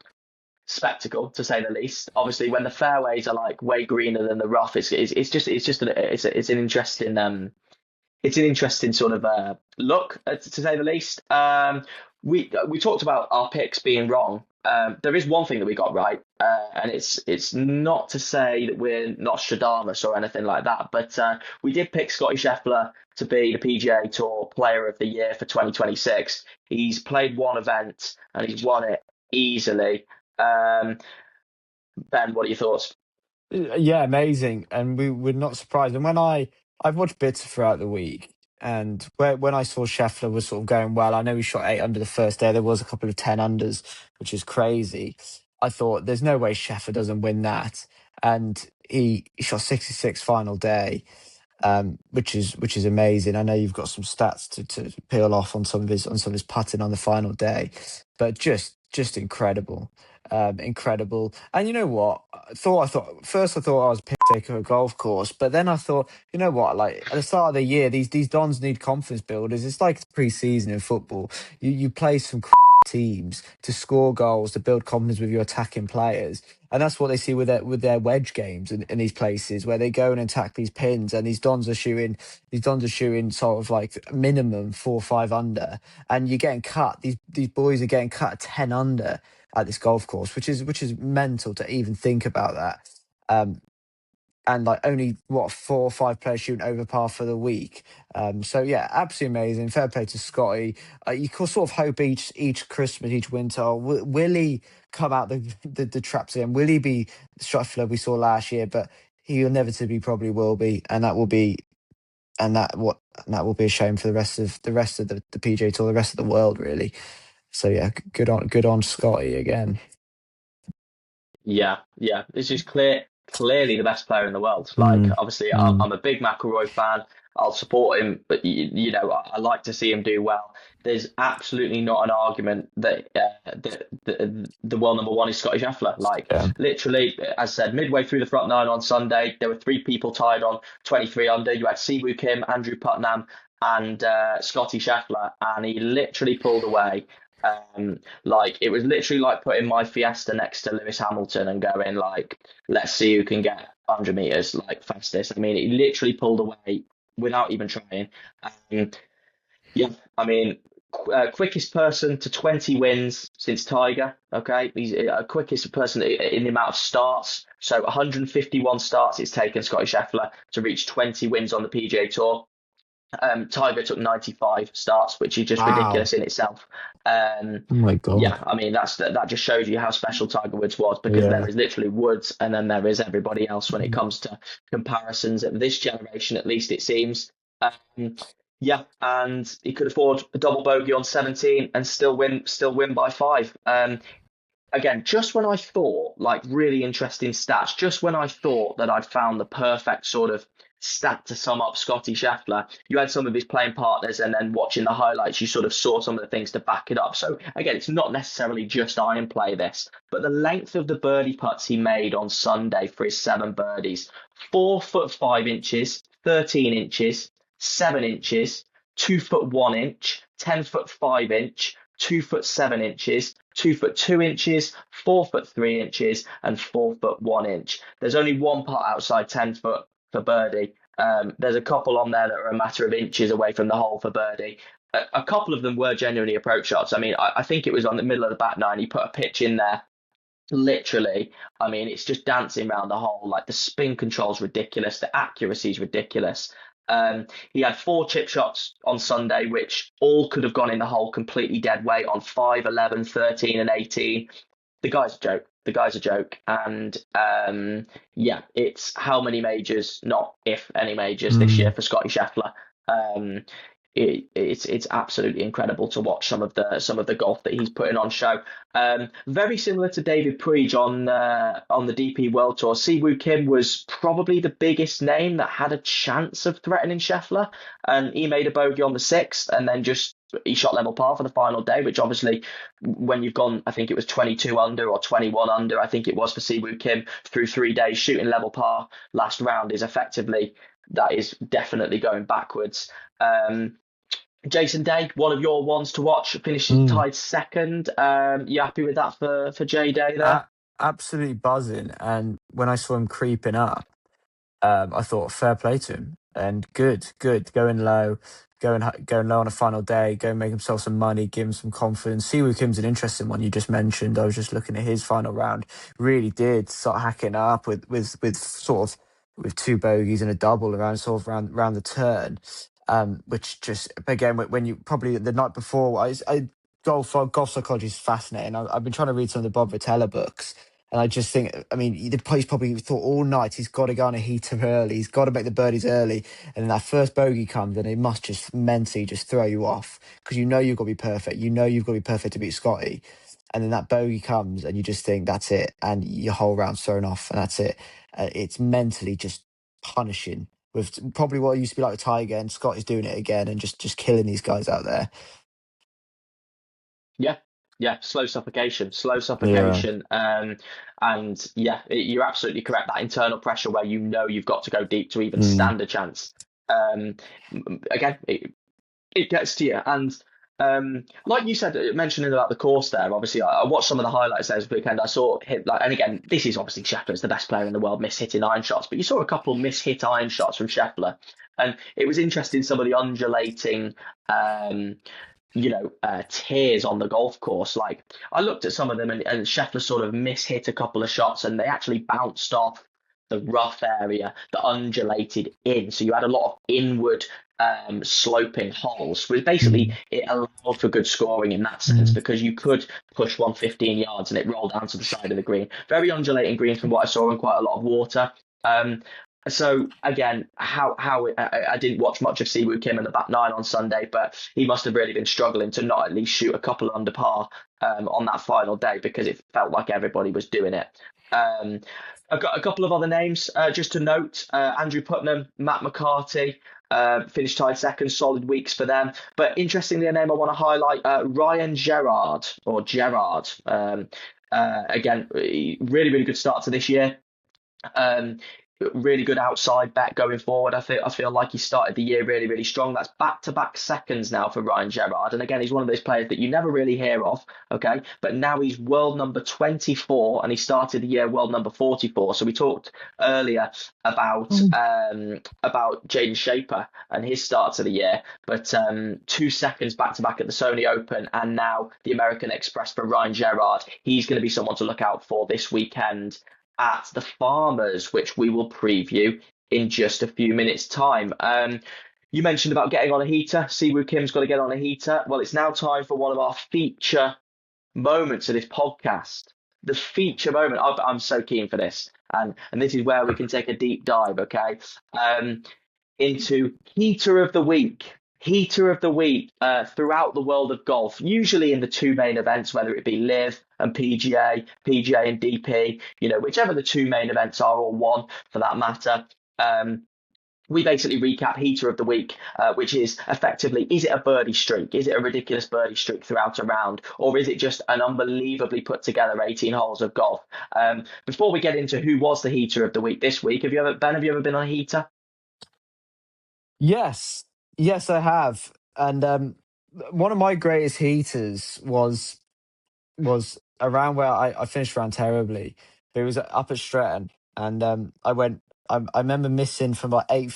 spectacle, to say the least. Obviously, when the fairways are like way greener than the rough, it's an interesting sort of look, to say the least. We talked about our picks being wrong. There is one thing that we got right, and it's not to say that we're Nostradamus or anything like that, but we did pick Scottie Scheffler to be the PGA Tour Player of the Year for 2026. He's played one event and he's won it easily. Ben, what are your thoughts? Yeah, amazing, and we're not surprised. And I've watched bits throughout the week, and when I saw Scheffler was sort of going well, I know he shot 8 under the first day. There was a couple of 10 unders, which is crazy. I thought there's no way Scheffler doesn't win that, and he shot 66 final day, which is amazing. I know you've got some stats to peel off on some of his putting on the final day, but just incredible. Incredible. And you know what? I thought first I thought I was pick of a golf course, but then I thought, you know what? Like at the start of the year, these dons need confidence builders. It's like pre-season in football. You play some teams to score goals, to build confidence with your attacking players, and that's what they see with their wedge games in these places where they go and attack these pins, and these dons are shooting sort of like minimum 4 or 5 under, and you're getting cut. These boys are getting cut at 10 under at this golf course, which is mental to even think about that. and like only 4 or 5 players shooting over par for the week. So yeah, absolutely amazing. Fair play to Scottie. You can sort of hope each Christmas, each winter, will he come out the traps again? Will he be the Scheffler we saw last year? But he inevitably probably will be, and that will be a shame for the rest of the PGA Tour, the rest of the world, really. So yeah, good on Scottie again. Yeah, yeah. This is clearly the best player in the world. Like, obviously, I'm a big McIlroy fan. I'll support him, but you know, I like to see him do well. There's absolutely not an argument that the world number one is Scottie Scheffler. Like, Yeah. literally, as I said, midway through the front nine on Sunday, there were three people tied on 23 under. You had Siwoo Kim, Andrew Putnam, and Scottie Scheffler, and he literally pulled away. Like, it was literally like putting my Fiesta next to Lewis Hamilton and going like, let's see who can get 100 meters like fastest. I mean, he literally pulled away without even trying. Yeah, I mean, quickest person to 20 wins since Tiger. Okay, he's quickest person in the amount of starts. So 151 starts it's taken Scottie Scheffler to reach 20 wins on the PGA Tour. Tiger took 95 starts, which is just ridiculous in itself. Oh my God. Yeah, I mean that just shows you how special Tiger Woods was, because there is literally Woods and then there is everybody else when it comes to comparisons of this generation, at least it seems. Yeah, and he could afford a double bogey on 17 and still win by 5. Again, just when I thought, like, really interesting stats, just when I thought that I'd found the perfect sort of stat to sum up Scottie Scheffler, you had some of his playing partners, and then watching the highlights, you sort of saw some of the things to back it up. So again, it's not necessarily just iron play this, but the length of the birdie putts he made on Sunday for his 7 birdies: 4 foot 5 inches, 13 inches, 7 inches, 2 foot 1 inch, 10 foot 5 inch, 2 foot 7 inches, 2 foot 2 inches, 4 foot 3 inches, and 4 foot 1 inch. There's only one putt outside 10 foot for birdie. There's a couple on there that are a matter of inches away from the hole for birdie. A couple of them were genuinely approach shots. I mean, I think it was on the middle of the back nine. He put a pitch in there. Literally, I mean, it's just dancing around the hole. Like, the spin control's ridiculous. The accuracy's ridiculous. He had 4 chip shots on Sunday, which all could have gone in the hole completely dead weight on 5, 11, 13, and 18. The guy's a joke. The guy's a joke. And yeah, it's how many majors, not if any majors, this year for Scottie Scheffler. It's absolutely incredible to watch some of the golf that he's putting on show. Very similar to David Puig on the DP World Tour. Siwoo Kim was probably the biggest name that had a chance of threatening Scheffler, and he made a bogey on the 6th, and then he shot level par for the final day, which obviously, when you've gone, I think it was 22 under or 21 under, I think it was, for Siwoo Kim through 3 days, shooting level par last round that is definitely going backwards. Jason Day, one of your ones to watch, finishes tied 2nd. You happy with that for J Day there? Absolutely buzzing. And when I saw him creeping up, I thought fair play to him, and good, going low on a final day, go and make himself some money, give him some confidence. Siwoo Kim's an interesting one you just mentioned. I was just looking at his final round. Really did start hacking up with 2 bogeys and a double around the turn. Which just, again, when you probably the night before, golf psychology is fascinating. I've been trying to read some of the Bob Votella books, and I just think, I mean, he's probably thought all night he's got to go on a heater early, he's got to make the birdies early, and then that first bogey comes, and it must just mentally just throw you off, because you've got to be perfect. You've got to be perfect to beat Scottie, and then that bogey comes, and you just think that's it, and your whole round's thrown off, and that's it. It's mentally just punishing, with probably what used to be like with Tiger, and Scott is doing it again and just killing these guys out there. Yeah, slow suffocation. And yeah, you're absolutely correct. That internal pressure where you've got to go deep to even stand a chance. Again, it gets to you. And like you said, mentioning about the course there, obviously I watched some of the highlights there this weekend. I saw and again, this is obviously Scheffler's the best player in the world, miss-hitting iron shots, but you saw a couple of miss-hit iron shots from Scheffler, and it was interesting, some of the undulating tiers on the golf course. Like, I looked at some of them, and Scheffler sort of miss-hit a couple of shots, and they actually bounced off the rough area, the undulated in. So you had a lot of inward sloping holes, which basically Mm, it allowed for good scoring in that sense mm, because you could push 115 yards and it rolled down to the side of the green. Very undulating green from what I saw, and quite a lot of water. Um, so again, I didn't watch much of Siwoo Kim in the back nine on Sunday, but he must have really been struggling to not at least shoot a couple under par on that final day because it felt like everybody was doing it. Um, I've got a couple of other names just to note: Andrew Putnam, Matt McCarthy. Finished tied second, solid weeks for them. But interestingly, a name I want to highlight: Ryan Gerard or Gerard. Again, really good start to this year. Um, Really good outside bet going forward. I feel like he started the year really strong. That's back-to-back seconds now for Ryan Gerard. And again, he's one of those players that you never really hear of, okay? But now he's world number 24 and he started the year world number 44. So we talked earlier about Jaden Shaper and his start to the year, but 2 seconds back-to-back at the Sony Open and now the American Express for Ryan Gerard. He's going to be someone to look out for this weekend at the Farmers, which we will preview in just a few minutes' time. You mentioned about getting on a heater. Siwoo Kim's got to get on a heater. Well, it's now time for one of our feature moments of this podcast. The feature moment. I'm so keen for this, and this is where we can take a deep dive. Okay, into heater of the week. Heater of the week throughout the world of golf, usually in the two main events, whether it be Live and PGA, PGA and DP, whichever the two main events are, or one for that matter. We basically recap heater of the week, which is effectively, is it a birdie streak? Is it a ridiculous birdie streak throughout a round? Or is it just an unbelievably put together 18 holes of golf? Before we get into who was the heater of the week this week, have you ever been on a heater? yes, yes, I have. And one of my greatest heaters was around where I finished around terribly, but it was up at Stretton, and I went. I remember missing from about 8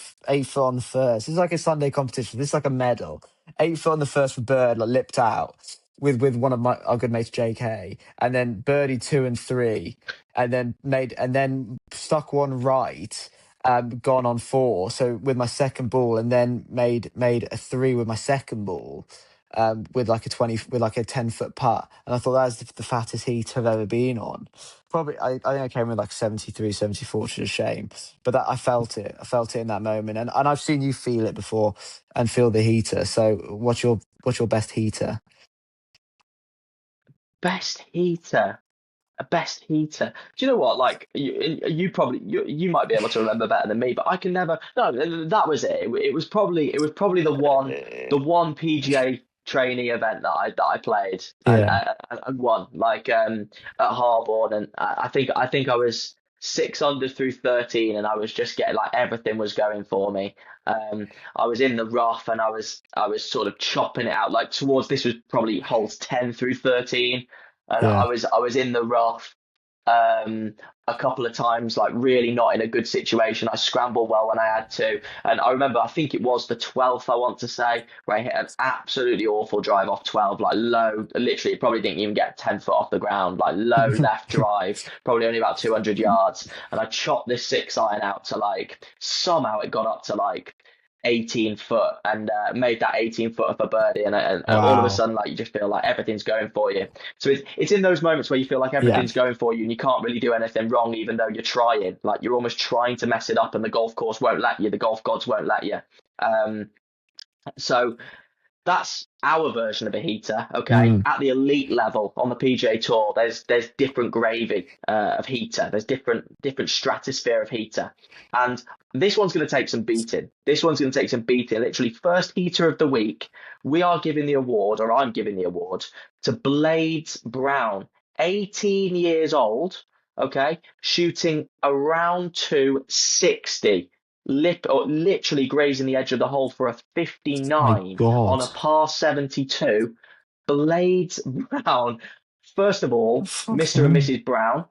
foot on the first. This is like a Sunday competition. This is like a medal. 8 foot on the first for bird, like lipped out with one of our good mates JK, and then birdie 2 and 3, and then stuck one right. Gone on 4, so with my second ball, and then made a 3 with my second ball, with like a 10 foot putt, and I thought that was the fattest heat I've ever been on. Probably, I think I came with like 73, 74, which is a shame, but that I felt it in that moment, and I've seen you feel it before and feel the heater. So what's your best heater? Best heater. A best heater. Do you know what? Like you might be able to remember better than me, but I can never. No, that was it. It was probably the one PGA trainee event that I played and Yeah, and won like at Harborne, and I think I was 6 under through 13, and I was just getting like everything was going for me. I was in the rough and I was sort of chopping it out like towards this was probably holes 10 through 13, and I yeah, was I was in the rough um, a couple of times, like really not in a good situation. I scrambled well when I had to, and I remember I think it was the 12th I want to say where I hit an absolutely awful drive off 12, like low, literally probably didn't even get 10 foot off the ground, like low left drive, probably only about 200 yards, and I chopped this 6 iron out to like somehow it got up to like 18 foot and made that 18 foot for birdie, and all of a wow, sudden like you just feel like everything's going for you. So it's in those moments where you feel like yeah, everything's going for you and you can't really do anything wrong even though you're trying, like you're almost trying to mess it up and the golf course won't let you, the golf gods won't let you. So that's our version of a heater. Okay, mm, at the elite level on the PGA Tour, there's different gravy of heater. There's different stratosphere of heater, and this one's going to take some beating. This one's going to take some beating. Literally, first heater of the week, we are giving the award, or I'm giving the award to Blades Brown, 18 years old. Okay, shooting around 260 or literally grazing the edge of the hole for a my 59 on God. a par 72. Blades Brown. First of all, Mr. and Fucking Mrs. Brown,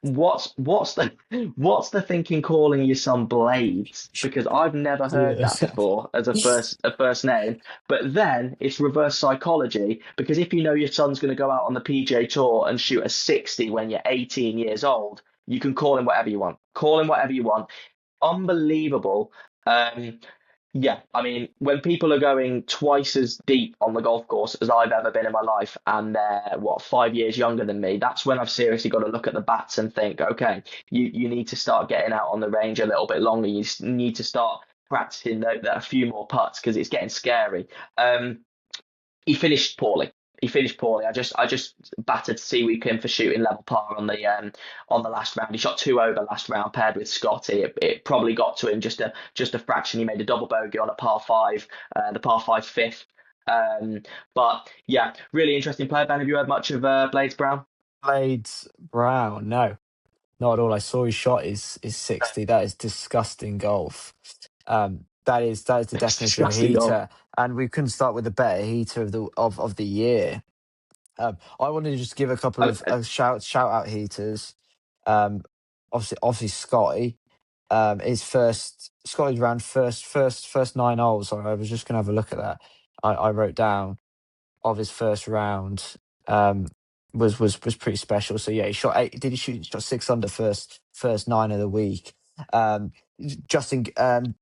what's the thinking calling your son Blades? Because I've never heard that yes. before as a first name. But then it's reverse psychology because if you know your son's going to go out on the PGA Tour and shoot a 60 when you're 18 years old, You can call him whatever you want. Call him whatever you want. Unbelievable. Um, yeah, I mean, when people are going twice as deep on the golf course as I've ever been in my life, and they're 5 years younger than me, that's when I've seriously got to look at the bats and think, okay, you need to start getting out on the range a little bit longer. You need to start practicing a few more putts because it's getting scary. Um, he finished poorly. He finished poorly. I just battered Seaweed in for shooting level par on the last round. He shot two over last round paired with Scottie. It probably got to him just a fraction. He made a double bogey on a par five, the par five fifth. Um, but yeah, really interesting player. Ben, have you heard much of Blades Brown? Blades Brown, no, not at all. I saw his shot is 60. That is disgusting golf. That is the It's definition of a disgusting goal. heater, and we couldn't start with a better heater of the year. I wanted to just give a couple Uh, of shout out heaters. Um, obviously Scottie. His first Scottie's round first 9 holes. Sorry, I was just gonna have a look at that. I wrote down of his first round. Um, was pretty special. So yeah, he shot eight. Did he shoot? He shot six under first nine of the week. Um, Justin,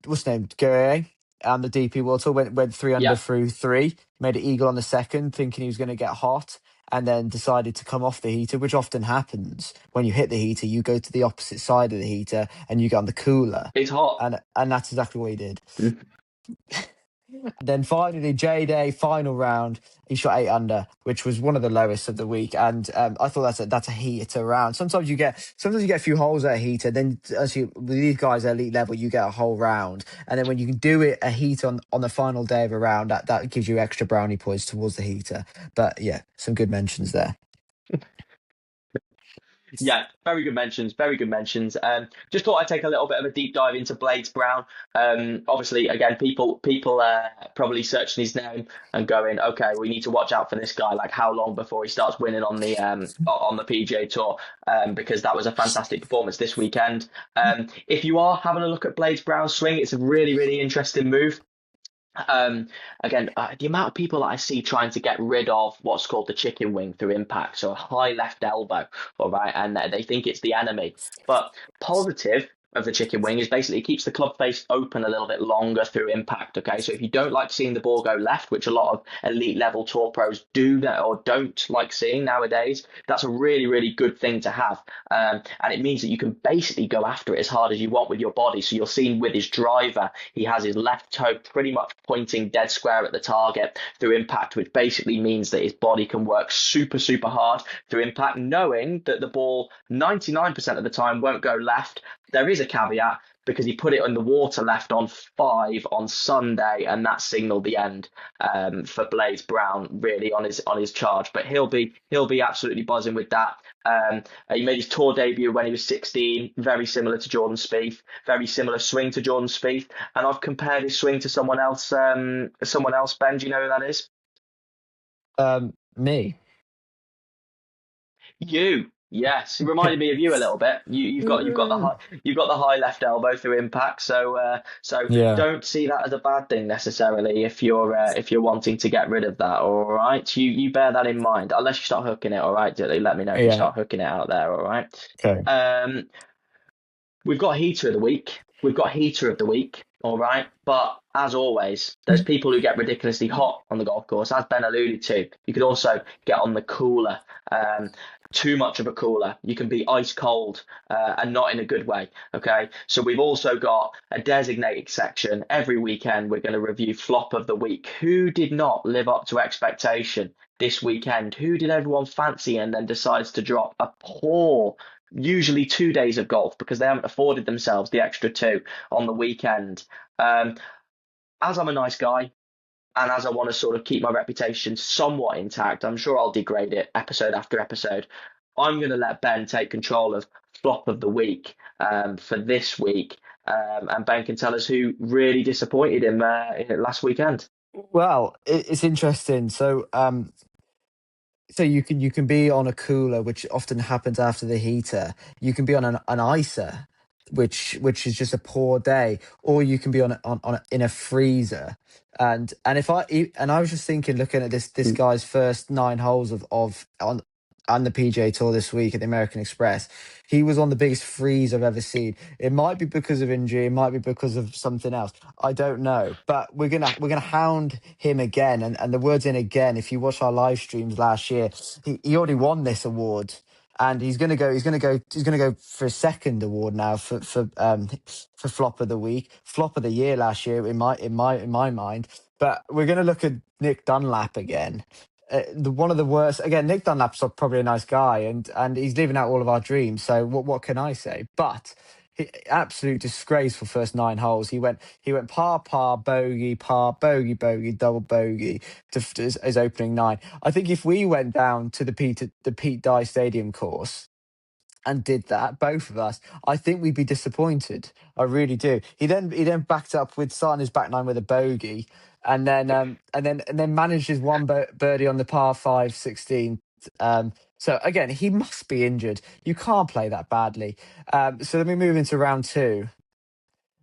what's his name? Guerrier and the DP World Tour went three under yeah, through three. Made an eagle on the second, thinking he was going to get hot, and then decided to come off the heater, which often happens when you hit the heater. You go to the opposite side of the heater and you get on the cooler, it's hot. and that's exactly what he did. Mm. Then finally, J Day final round, he shot eight under, which was one of the lowest of the week. And I thought that's a heater round. Sometimes you get a few holes at a heater. Then with these guys at elite level, you get a whole round. And then when you can do it a heat on the final day of a round, that gives you extra brownie points towards the heater. But yeah, some good mentions there. Yeah, very good mentions. Very good mentions. Just thought I'd take a little bit of a deep dive into Blades Brown. Obviously, again, people probably searching his name and going, okay, we need to watch out for this guy. Like, how long before he starts winning on the PGA Tour? Because that was a fantastic performance this weekend. If you are having a look at Blades Brown's swing, it's a really interesting move. Um, Again, the amount of people that I see trying to get rid of what's called the chicken wing through impact, so a high left elbow, all right, and they think it's the enemy. But positive of the chicken wing is basically it keeps the club face open a little bit longer through impact. Okay, so if you don't like seeing the ball go left, which a lot of elite level tour pros do or don't like seeing nowadays, that's a really good thing to have. And it means that you can basically go after it as hard as you want with your body. So you'll see with his driver, he has his left toe pretty much pointing dead square at the target through impact, which basically means that his body can work super hard through impact, knowing that the ball 99% of the time won't go left. There is a caveat because he put it in the water left on 5 on Sunday, and that signaled the end for Blades Brown really on his charge. But he'll be absolutely buzzing with that. He made his tour debut when he was 16, very similar to Jordan Spieth, very similar swing to Jordan Spieth, and I've compared his swing to someone else. Someone else, Ben, do you know who that is? Me. Yes, it reminded me of you a little bit. You've got the high left elbow through impact, so Yeah. don't see that as a bad thing necessarily if you're wanting to get rid of that. All right, you bear that in mind. Unless you start hooking it, all right, Dilly, let me know if you Yeah. start hooking it out there. All right. Okay. We've got heater of the week. We've got heater of the week. All right. But as always, there's people who get ridiculously hot on the golf course, as Ben alluded to. You could also get on the cooler. Too much of a cooler. You can be ice cold and not in a good way. Okay. So we've also got a designated section. Every weekend, we're going to review flop of the week. Who did not live up to expectation this weekend? Who did everyone fancy and then decides to drop a poor usually 2 days of golf because they haven't afforded themselves the extra two on the weekend. As I'm a nice guy and as I want to sort of keep my reputation somewhat intact, I'm sure I'll degrade it episode after episode. I'm going to let Ben take control of flop of the week for this week. And Ben can tell us who really disappointed him last weekend. Well, it's interesting. So you can be on a cooler, which often happens after the heater. You can be on an icer, which is just a poor day, or you can be in a freezer. And I was just thinking, looking at this guy's first 9 holes of on and the PGA Tour this week at the American Express. He was on the biggest freeze I've ever seen. It might be because of injury, it might be because of something else. I don't know. But we're gonna hound him again. And the word's in again. If you watch our live streams last year, he already won this award. And he's gonna go for a second award now for flop of the week, flop of the year last year in my mind. But we're gonna look at Nick Dunlap again. One of the worst. Again, Nick Dunlap's probably a nice guy, and he's living out all of our dreams. So what can I say? But absolute disgraceful first 9 holes. He went par bogey bogey double bogey to his opening 9. I think if we went down to the Pete Dye Stadium course and did that, both of us, I think we'd be disappointed. I really do. He then backed up with starting his back 9 with a bogey, and then managed his one birdie on the par 5 16. So again, he must be injured. You can't play that badly. So then we move into round 2,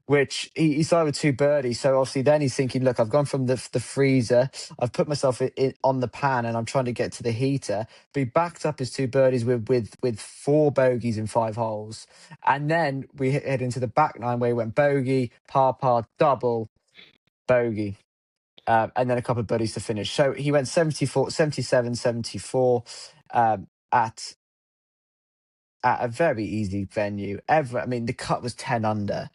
which he started with 2 birdies. So obviously then he's thinking, look, I've gone from the freezer, I've put myself on the pan, and I'm trying to get to the heater. But he backed up his 2 birdies with 4 bogeys in 5 holes. And then we head into the back 9 where he went bogey, par, double, bogey. And then a couple of birdies to finish. So he went 74, 77, 74 at a very easy venue. The cut was 10 under.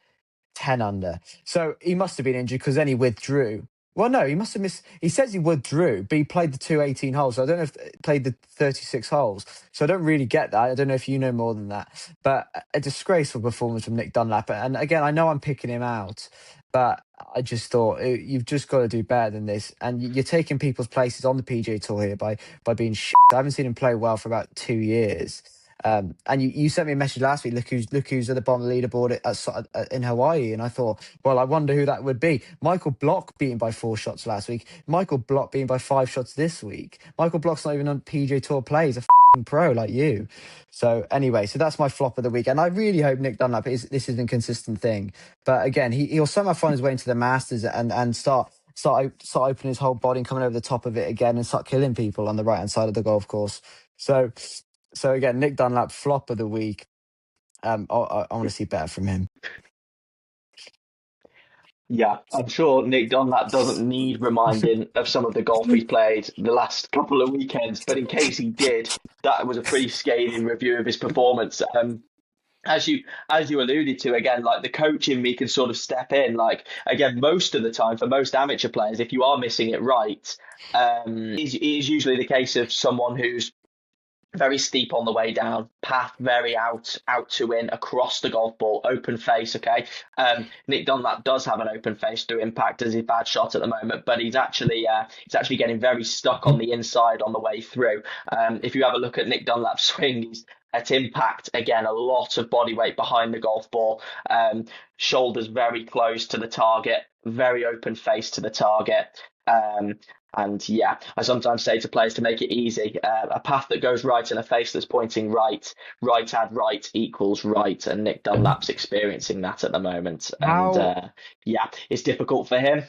10 under. So he must have been injured because then he withdrew. Well, no, he must have missed. He says he withdrew, but he played the 18 holes. So I don't know if he played the 36 holes. So I don't really get that. I don't know if you know more than that. But a disgraceful performance from Nick Dunlap. And again, I know I'm picking him out, but I just thought you've just got to do better than this. And you're taking people's places on the PGA Tour here by being shit. I haven't seen him play well for about 2 years. And you sent me a message last week. Look who's at the bottom of the leaderboard in Hawaii, and I thought, well, I wonder who that would be. Michael Block beaten by 4 shots last week. Michael Block beaten by 5 shots this week. Michael Block's not even on PGA Tour play. He's a pro like you. So anyway, so that's my flop of the week, and I really hope Nick Dunlap this is a consistent thing. But again, he'll somehow find his way into the Masters and start opening his whole body and coming over the top of it again and start killing people on the right hand side of the golf course. So again, Nick Dunlap, flop of the week. I want to see better from him. Yeah, I'm sure Nick Dunlap doesn't need reminding of some of the golf he's played the last couple of weekends, but in case he did, that was a pretty scathing review of his performance. As you alluded to, again, like the coach in me can sort of step in. Like again, most of the time for most amateur players, if you are missing it right, it is usually the case of someone who's very steep on the way down, path very out to in, across the golf ball, open face. Okay, Nick Dunlap does have an open face to impact as his bad shot at the moment, but he's actually getting very stuck on the inside on the way through. If you have a look at Nick Dunlap's swing, he's at impact again, a lot of body weight behind the golf ball, shoulders very close to the target, very open face to the target. And yeah, I sometimes say to players to make it easy, a path that goes right and a face that's pointing right, right add right equals right. And Nick Dunlap's experiencing that at the moment. And yeah, it's difficult for him.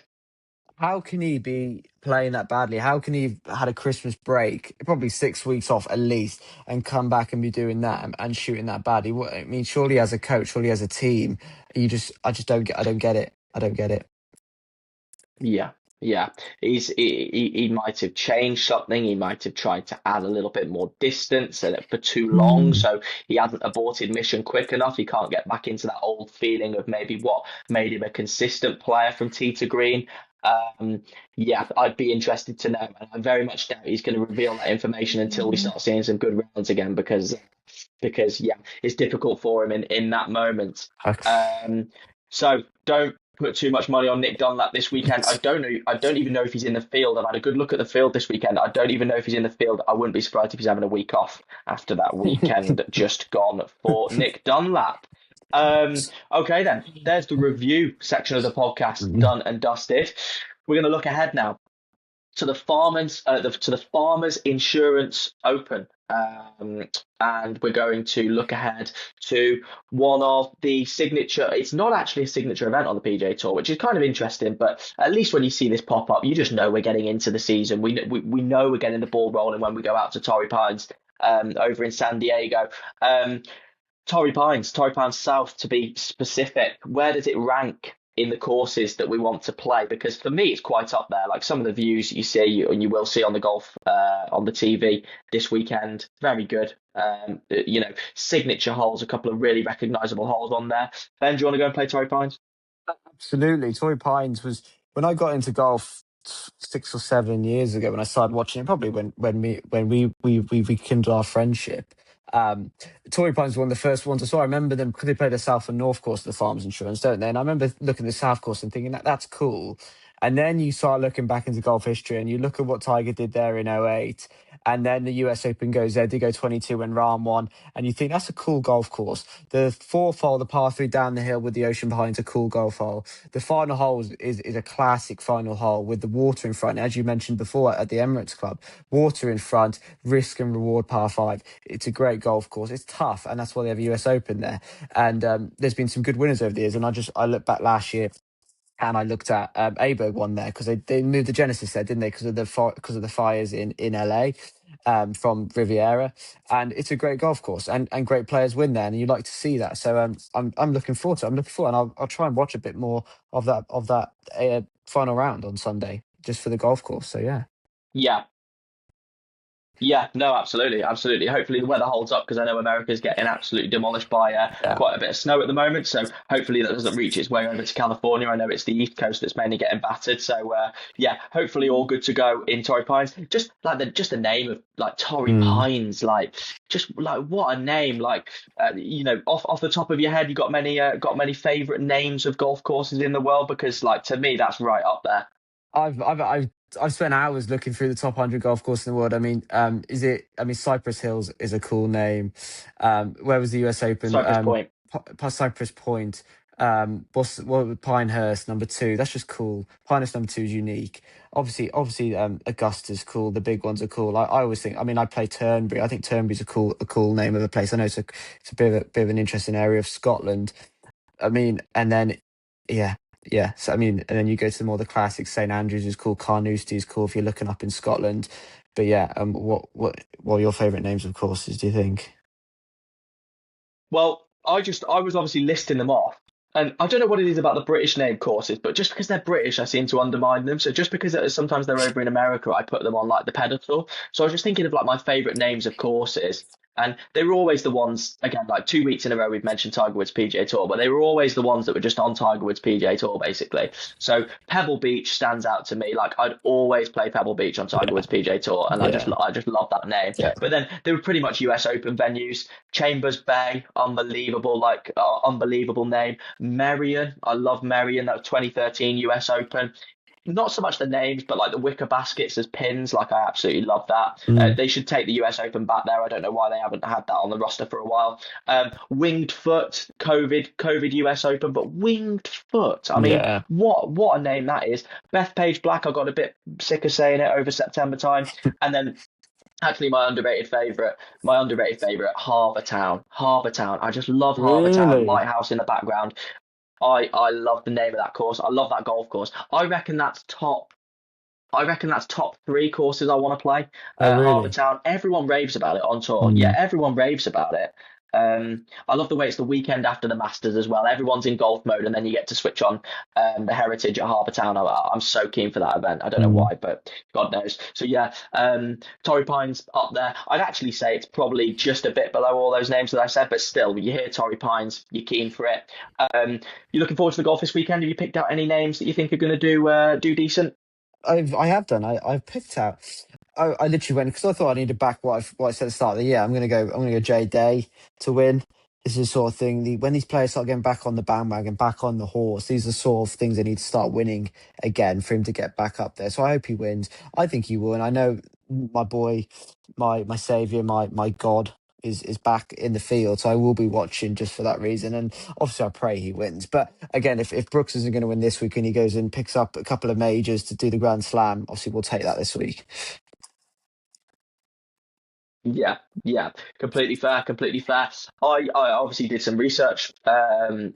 How can he be playing that badly? How can he have had a Christmas break, probably 6 weeks off at least, and come back and be doing that and shooting that badly? I mean, surely as a coach, surely as a team, I just don't get it. I don't get it. Yeah, he might have changed something. He might have tried to add a little bit more distance for too long, so he hasn't aborted mission quick enough. He can't get back into that old feeling of maybe what made him a consistent player from tee to green. Yeah, I'd be interested to know, and I very much doubt he's going to reveal that information until we start seeing some good rounds again, because yeah, it's difficult for him in that moment. So don't put too much money on Nick Dunlap this weekend. I don't even know if he's in the field. I've had a good look at the field this weekend. I don't even know if he's in the field. I wouldn't be surprised if he's having a week off after that weekend just gone for Nick Dunlap. Okay then, there's the review section of the podcast done and dusted. We're going to look ahead now to the Farmers Insurance Open. And we're going to look ahead to one of the signature. It's not actually a signature event on the PGA Tour, which is kind of interesting. But at least when you see this pop up, you just know we're getting into the season. We know we're getting the ball rolling when we go out to Torrey Pines over in San Diego. Torrey Pines South to be specific. Where does it rank in the courses that we want to play? Because for me, it's quite up there. Like some of the views you see and you will see on the golf on the TV this weekend, very good. Signature holes, a couple of really recognisable holes on there. Ben, do you want to go and play Torrey Pines? Absolutely. Torrey Pines was when I got into golf 6 or 7 years ago when I started watching it, probably when we rekindled our friendship. Torrey Pines was one of the first ones I saw. I remember them because they play the South and North course of the Farmers Insurance, don't they? And I remember looking at the South course and thinking that's cool. And then you start looking back into golf history and you look at what Tiger did there in '08. And then the US Open goes there, did go 22 and Rahm won. And you think that's a cool golf course. The fourth hole, the par three down the hill with the ocean behind, is a cool golf hole. The final hole is a classic final hole with the water in front. As you mentioned before at the Emirates Club, water in front, risk and reward par five. It's a great golf course. It's tough, and that's why they have a US Open there. And there's been some good winners over the years. And I looked back last year. And I looked at Aberg won there because they moved the Genesis there, didn't they? Because of the fires in LA from Riviera, and it's a great golf course and great players win there, and you like to see that. So I'm looking forward to it. I'm looking forward, and I'll try and watch a bit more of that final round on Sunday just for the golf course. So yeah. Yeah. Yeah, no, absolutely, absolutely. Hopefully the weather holds up because I know America's getting absolutely demolished by Yeah. quite a bit of snow at the moment. So hopefully that doesn't reach its way over to California. I know it's the East Coast that's mainly getting battered. So yeah, hopefully all good to go in Torrey Pines. Just like the name of like Torrey Mm. Pines, like just like what a name! Like off the top of your head, you got many favorite names of golf courses in the world? Because like to me, that's right up there. I've spent hours looking through the top 100 golf courses in the world. I mean, Cypress Hills is a cool name. Where was the US Open? Cypress Point. Cypress Point. Pinehurst number two. That's just cool. Pinehurst number two is unique. Obviously, Augusta's cool. The big ones are cool. I always think. I mean, I play Turnberry. I think Turnberry's a cool name of a place. I know it's a bit of an interesting area of Scotland. I mean, and then, yeah, yeah. So I mean, and then you go to more the classics. St Andrews is cool. Carnoustie is cool if you're looking up in Scotland. But yeah, what are your favourite names of courses? Do you think? Well, I was obviously listing them off. And I don't know what it is about the British name courses, but just because they're British, I seem to undermine them. So just because sometimes they're over in America, I put them on like the pedestal. So I was just thinking of like my favorite names of courses. And they were always the ones, again, like 2 weeks in a row, we've mentioned Tiger Woods PGA Tour, but they were always the ones that were just on Tiger Woods PGA Tour, basically. So Pebble Beach stands out to me. Like I'd always play Pebble Beach on Tiger Yeah, Woods PGA Tour, and yeah, I just love that name. yeah. But then they were pretty much US Open venues. Chambers Bay, unbelievable, unbelievable name. Merion, I love Merion. That was 2013 US Open. Not so much the names, but like the wicker baskets as pins. Like I absolutely love that. Mm, They should take the US Open back there. I don't know why they haven't had that on the roster for a while. Winged Foot, COVID US Open, but Winged Foot. I mean, yeah. what a name that is. Bethpage Black. I got a bit sick of saying it over September time, and then. Actually, my underrated favorite, Harbour Town. Harbour Town. I just love Harbour Town. Really? Lighthouse in the background. I love the name of that course. I love that golf course. I reckon that's top three courses I want to play. Oh, Harbour really? Town. Everyone raves about it on tour. Yeah, Mm. everyone raves about it. I love the way it's the weekend after the Masters as well. Everyone's in golf mode, and then you get to switch on the Heritage at Harbour Town. I'm so keen for that event. I don't know Mm. why, but God knows. So yeah, Torrey Pines up there. I'd actually say it's probably just a bit below all those names that I said, but still, you hear Torrey Pines, you're keen for it. You looking forward to the golf this weekend? Have you picked out any names that you think are going to do decent? I have done. I've picked out. I literally went because I thought I needed to back what I said at the start of the year. I'm gonna go Jay Day to win. This is the sort of thing when these players start getting back on the bandwagon, back on the horse. These are the sort of things they need to start winning again for him to get back up there. So I hope he wins. I think he will, and I know my boy, my savior, my god is back in the field. So I will be watching just for that reason. And obviously I pray he wins. But again, if Brooks isn't going to win this week and he goes and picks up a couple of majors to do the Grand Slam, obviously we'll take that this week. Yeah, completely fair, completely fair. I obviously did some research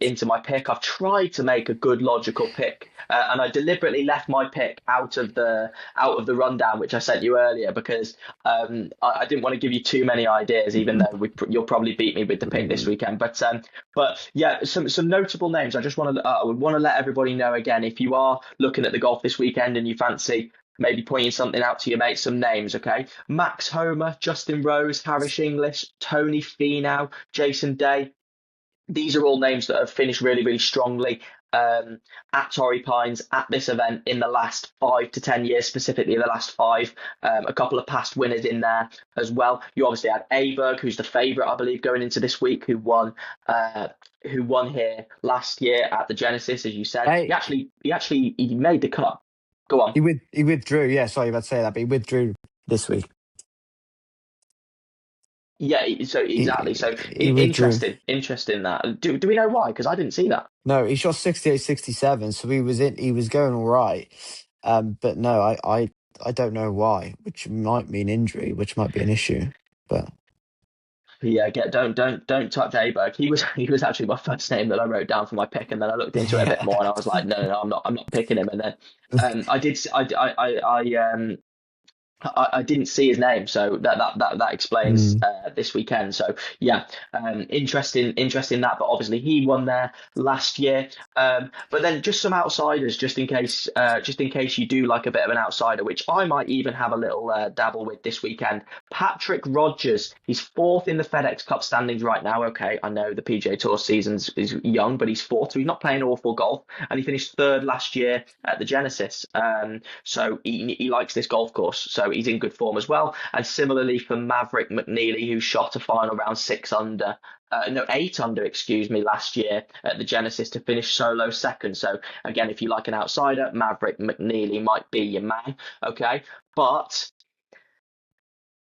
into my pick. I've tried to make a good logical pick, and I deliberately left my pick out of the rundown which I sent you earlier because I didn't want to give you too many ideas, even though you'll probably beat me with the pick this weekend. But yeah, some notable names. I just would want to let everybody know again if you are looking at the golf this weekend and you fancy maybe pointing something out to your mates, some names, okay? Max Homer, Justin Rose, Harris English, Tony Finau, Jason Day. These are all names that have finished really, really strongly at Torrey Pines at this event in the last 5 to 10 years, specifically the last five. A couple of past winners in there as well. You obviously had Aberg, who's the favourite, I believe, going into this week, who won here last year at the Genesis, as you said. Hey, He made the cut. Go on. he withdrew. Yeah, sorry about to say that, but he withdrew this week. Yeah, so exactly. So He withdrew. interesting that. Do we know why? Because I didn't see that. No, he shot 68, 67, so he was going all right. But no, I don't know why, which might mean injury, which might be an issue. But Yeah, don't touch Aberg. He was actually my first name that I wrote down for my pick, and then I looked into it a bit more, and I was like, no, I'm not picking him. And then I did I didn't see his name, so that explains this weekend. So yeah, interesting that. But obviously he won there last year. But then just some outsiders, just in case you do like a bit of an outsider, which I might even have a little dabble with this weekend. Patrick Rodgers, he's fourth in the FedEx Cup standings right now. Okay, I know the PGA Tour season's is young, but he's fourth, so he's not playing awful golf, and he finished third last year at the Genesis. So he likes this golf course. So he's in good form as well. And similarly for Maverick McNeely, who shot a final round 8 under, excuse me, last year at the Genesis to finish solo second. So again, if you like an outsider, Maverick McNeely might be your man. Okay. But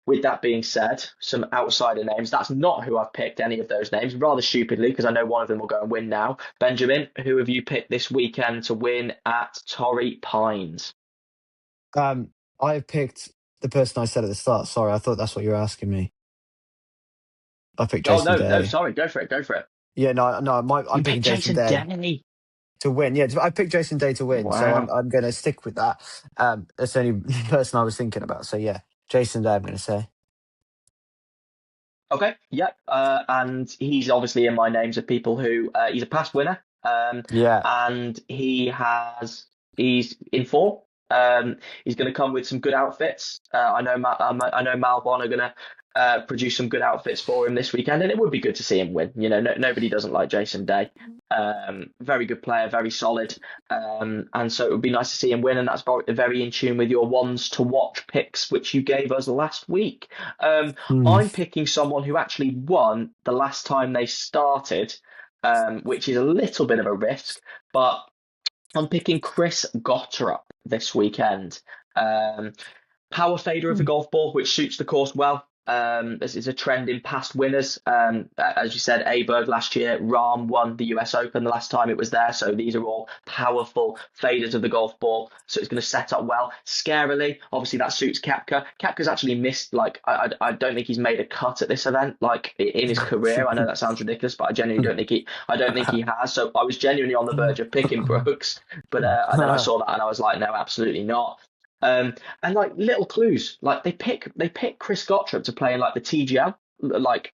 with that being said, some outsider names. That's not who I've picked, any of those names, rather stupidly, because I know one of them will go and win now. Benjamin, who have you picked this weekend to win at Torrey Pines? I picked the person I said at the start. Sorry, I thought that's what you were asking me. I picked Jason Day. No, sorry, go for it. Yeah, I'm picking Jason Day to win. Yeah, I picked Jason Day to win, so I'm going to stick with that. That's the only person I was thinking about. So yeah, Jason Day, I'm going to say. Okay, yep. And he's obviously in my names of people who he's a past winner. Yeah. And he's in form. He's going to come with some good outfits. I know Malbon are going to produce some good outfits for him this weekend, and it would be good to see him win. You know, nobody doesn't like Jason Day. Very good player, very solid, and so it would be nice to see him win. And that's very in tune with your ones to watch picks, which you gave us last week. I'm picking someone who actually won the last time they started, which is a little bit of a risk, but I'm picking Chris Gotterup this weekend. Power fader of the golf ball, which suits the course well. This is a trend in past winners. As you said, Aberg last year, Rahm won the US Open the last time it was there. So these are all powerful faders of the golf ball. So it's going to set up well. Scarily, obviously that suits Koepka. Koepka's actually missed, I don't think he's made a cut at this event, in his career. I know that sounds ridiculous, but I genuinely don't think he has. So I was genuinely on the verge of picking Brooks, but and then I saw that and I was like, no, absolutely not. And little clues, they pick Chris Gotterup to play in the TGL.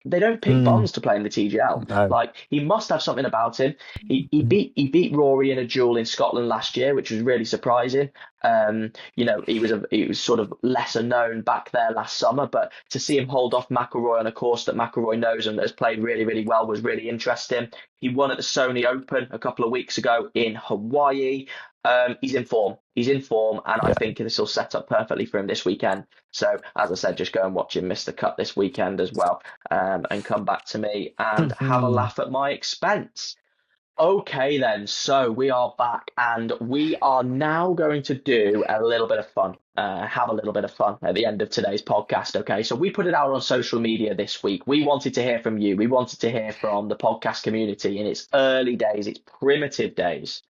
They don't pick bums to play in the TGL. No. He must have something about him. He beat Rory in a duel in Scotland last year, which was really surprising. He was sort of lesser known back there last summer, but to see him hold off McIlroy on a course that McIlroy knows and has played really, really well was really interesting. He won at the Sony Open a couple of weeks ago in Hawaii. He's in form, and I think this will set up perfectly for him this weekend. So, as I said, just go and watch him miss the cut this weekend as well, and come back to me and have a laugh at my expense. Okay, then. So we are back, and we are now going to do a little bit of fun. Have a little bit of fun at the end of today's podcast. Okay, so we put it out on social media this week. We wanted to hear from you. We wanted to hear from the podcast community in its early days, its primitive days.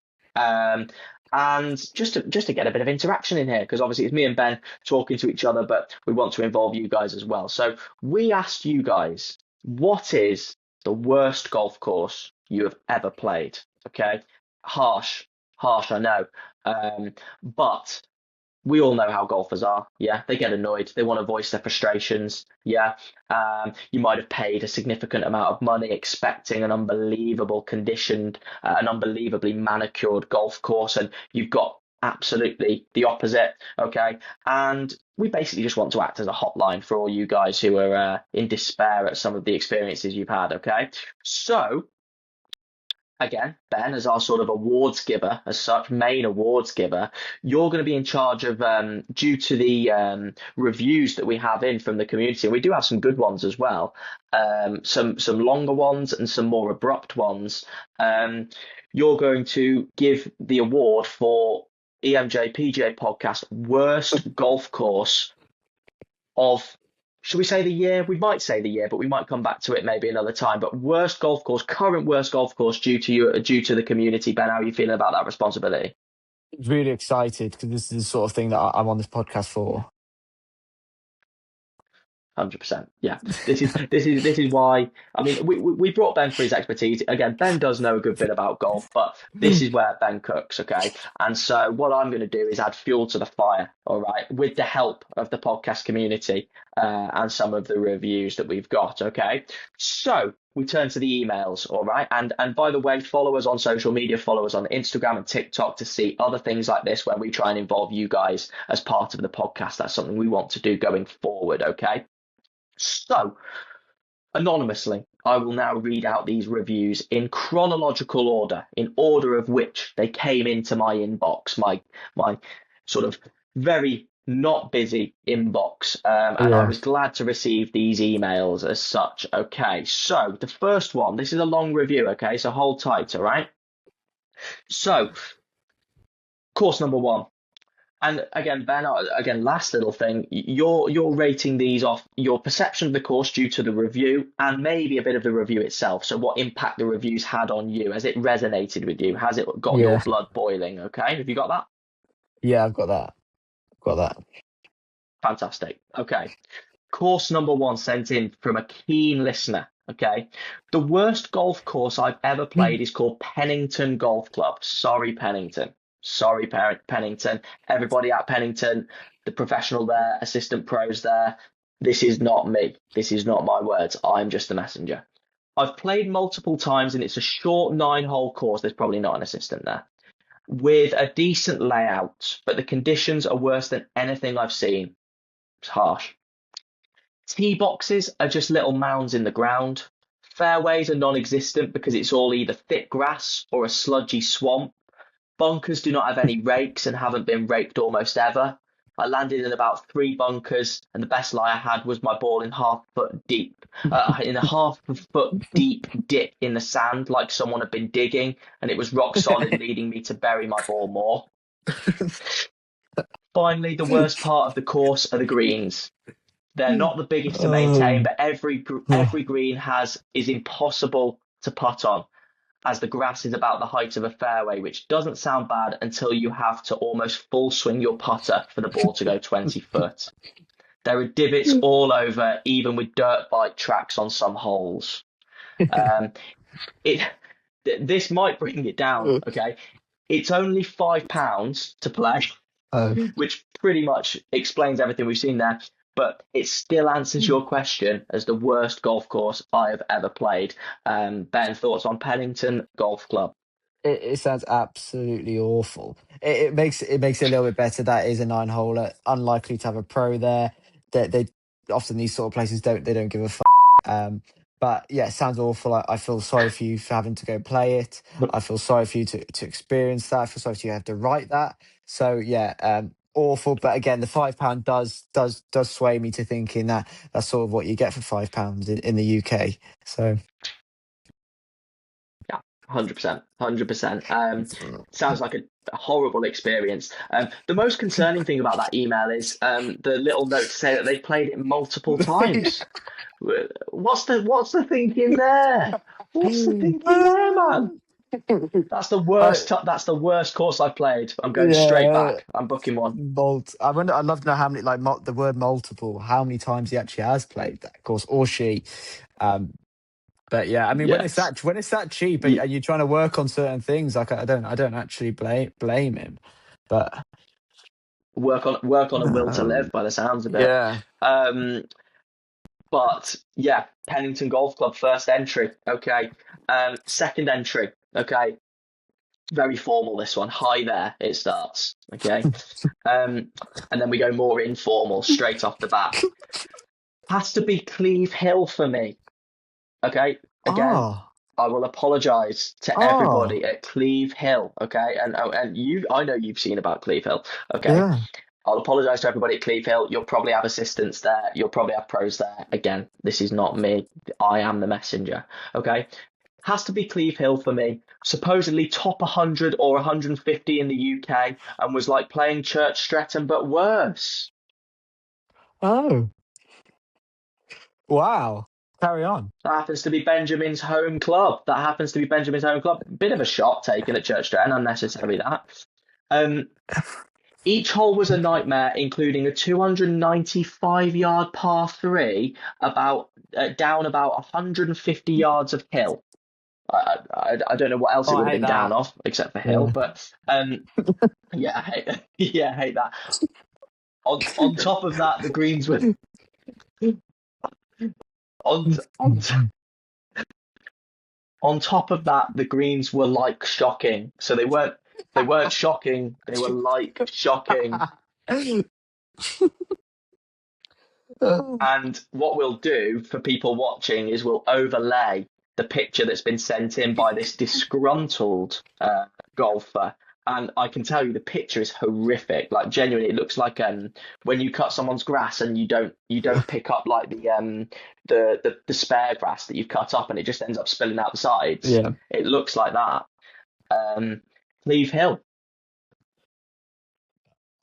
and just to get a bit of interaction in here, because obviously it's me and Ben talking to each other, but we want to involve you guys as well. So we asked you guys, what is the worst golf course you have ever played? Okay, harsh, I know, but we all know how golfers are. Yeah, they get annoyed. They want to voice their frustrations. Yeah, you might have paid a significant amount of money expecting an unbelievable conditioned, an unbelievably manicured golf course, and you've got absolutely the opposite. Okay, and we basically just want to act as a hotline for all you guys who are in despair at some of the experiences you've had. Okay, so again, Ben, as our sort of awards giver, as such, main awards giver, you're going to be in charge of, due to the reviews that we have in from the community, and we do have some good ones as well, some longer ones and some more abrupt ones. You're going to give the award for EMJ PGA Podcast Worst Golf Course of, should we say the year? We might say the year, but we might come back to it maybe another time. But worst golf course, current worst golf course due to the community. Ben, how are you feeling about that responsibility? Really excited because this is the sort of thing that I'm on this podcast for. 100%. Yeah, this is why. I mean, we brought Ben for his expertise. Again, Ben does know a good bit about golf, but this is where Ben cooks. Okay, and so what I'm going to do is add fuel to the fire. All right, with the help of the podcast community and some of the reviews that we've got. Okay, so we turn to the emails. All right, and by the way, follow us on social media. Follow us on Instagram and TikTok to see other things like this where we try and involve you guys as part of the podcast. That's something we want to do going forward. Okay. So, anonymously, I will now read out these reviews in chronological order, in order of which they came into my inbox, my sort of very not busy inbox. And I was glad to receive these emails as such. Okay, so the first one, this is a long review, okay, so hold tight, all right? So, course number one. And again, Ben, last little thing, you're rating these off your perception of the course due to the review and maybe a bit of the review itself. So what impact the reviews had on you? Has it resonated with you? Has it got your blood boiling? Okay, have you got that? Yeah, I've got that. Fantastic. Okay. Course number one sent in from a keen listener. Okay. The worst golf course I've ever played is called Pennington Golf Club. Sorry, Pennington. Sorry, Pennington. Everybody at Pennington, the professional there, assistant pros there. This is not me. This is not my words. I'm just the messenger. I've played multiple times and it's a short 9-hole course. There's probably not an assistant there. With a decent layout, but the conditions are worse than anything I've seen. It's harsh. Tee boxes are just little mounds in the ground. Fairways are non-existent because it's all either thick grass or a sludgy swamp. Bunkers do not have any rakes and haven't been raked almost ever. I landed in about 3 bunkers, and the best lie I had was my ball in half a foot deep dip in the sand, like someone had been digging, and it was rock solid, leading me to bury my ball more. Finally, the worst part of the course are the greens. They're not the biggest to maintain, but every green is impossible to putt on, as the grass is about the height of a fairway, which doesn't sound bad until you have to almost full swing your putter for the ball to go 20 foot. There are divots all over, even with dirt bike tracks on some holes. This might bring it down, okay? It's only £5 to play, which pretty much explains everything we've seen there. But it still answers your question as the worst golf course I have ever played. Ben, thoughts on Pennington Golf Club? It sounds absolutely awful. It makes it a little bit better. That is a 9-holer, unlikely to have a pro there. They often, these sort of places don't give a fuck. But yeah, it sounds awful. I feel sorry for you for having to go play it. I feel sorry for you to experience that. I feel sorry for you to have to write that. So yeah, awful. But again, the £5 does sway me to thinking that that's sort of what you get for £5 in the UK. So yeah, 100%. Sounds like a horrible experience. The most concerning thing about that email is the little note to say that they've played it multiple times. What's the thinking there? What's the thinking there, man? That's the worst. That's the worst course I've played. I'm going straight back. I'm booking one. I wonder. I'd love to know how many, like the word multiple, how many times he actually has played that course, or she. But yeah, I mean, when it's Yes. that cheap and you're trying to work on certain things, like I don't actually blame him. But Work on a will to live by the sounds of it. yeah. But yeah, Pennington Golf Club first entry. Okay. Second entry. Okay. Very formal, this one. Hi there, it starts. Okay. And then we go more informal straight off the bat. Has to be Cleve Hill for me. Okay. Again, Oh, I will apologise to oh, everybody at Cleve Hill. Okay. And you, I know you've seen about Cleve Hill. Okay. yeah. I'll apologise to everybody at Cleve Hill. You'll probably have assistants there. You'll probably have pros there. Again, this is not me. I am the messenger. Okay. Has to be Cleve Hill for me. Supposedly top 100 or 150 in the UK and was like playing Church Stretton, but worse. Oh, wow. Carry on. That happens to be Benjamin's home club. Bit of a shot taken at Church Stretton, unnecessary that. Each hole was a nightmare, including a 295-yard par three, down about 150 yards of hill. I don't know what else it Oh, would I have hate been down that. off except for hill, Yeah. but yeah, I hate that. On top of that, the greens were on on on top of that, the greens were like shocking. So they weren't shocking. They were like shocking. And what we'll do for people watching is we'll overlay the picture that's been sent in by this disgruntled golfer. And I can tell you the picture is horrific. Like genuinely, it looks like when you cut someone's grass and you don't pick up like the spare grass that you've cut up and it just ends up spilling out the sides. Yeah. It looks like that. Cleve Hill.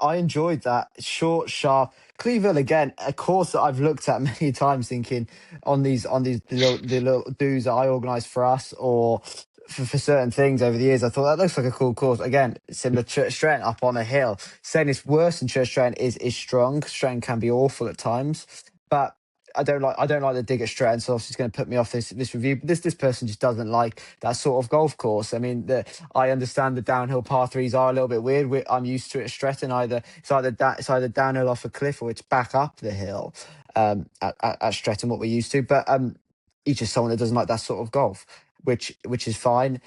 I enjoyed that short, sharp Cleveland again. A course that I've looked at many times, thinking on these the little dues that I organise for us or for certain things over the years. I thought that looks like a cool course. Again, similar to Church Stretton up on a hill. Saying it's worse than Church Stretton is strong. Stretton can be awful at times, but I don't like the dig at Stratton, so obviously it's going to put me off this review. But this person just doesn't like that sort of golf course. I mean, I understand the downhill par threes are a little bit weird. I'm used to it at Stratton. It's either downhill off a cliff or it's back up the hill at Stratton, what we're used to. But he's just someone that doesn't like that sort of golf, which is fine.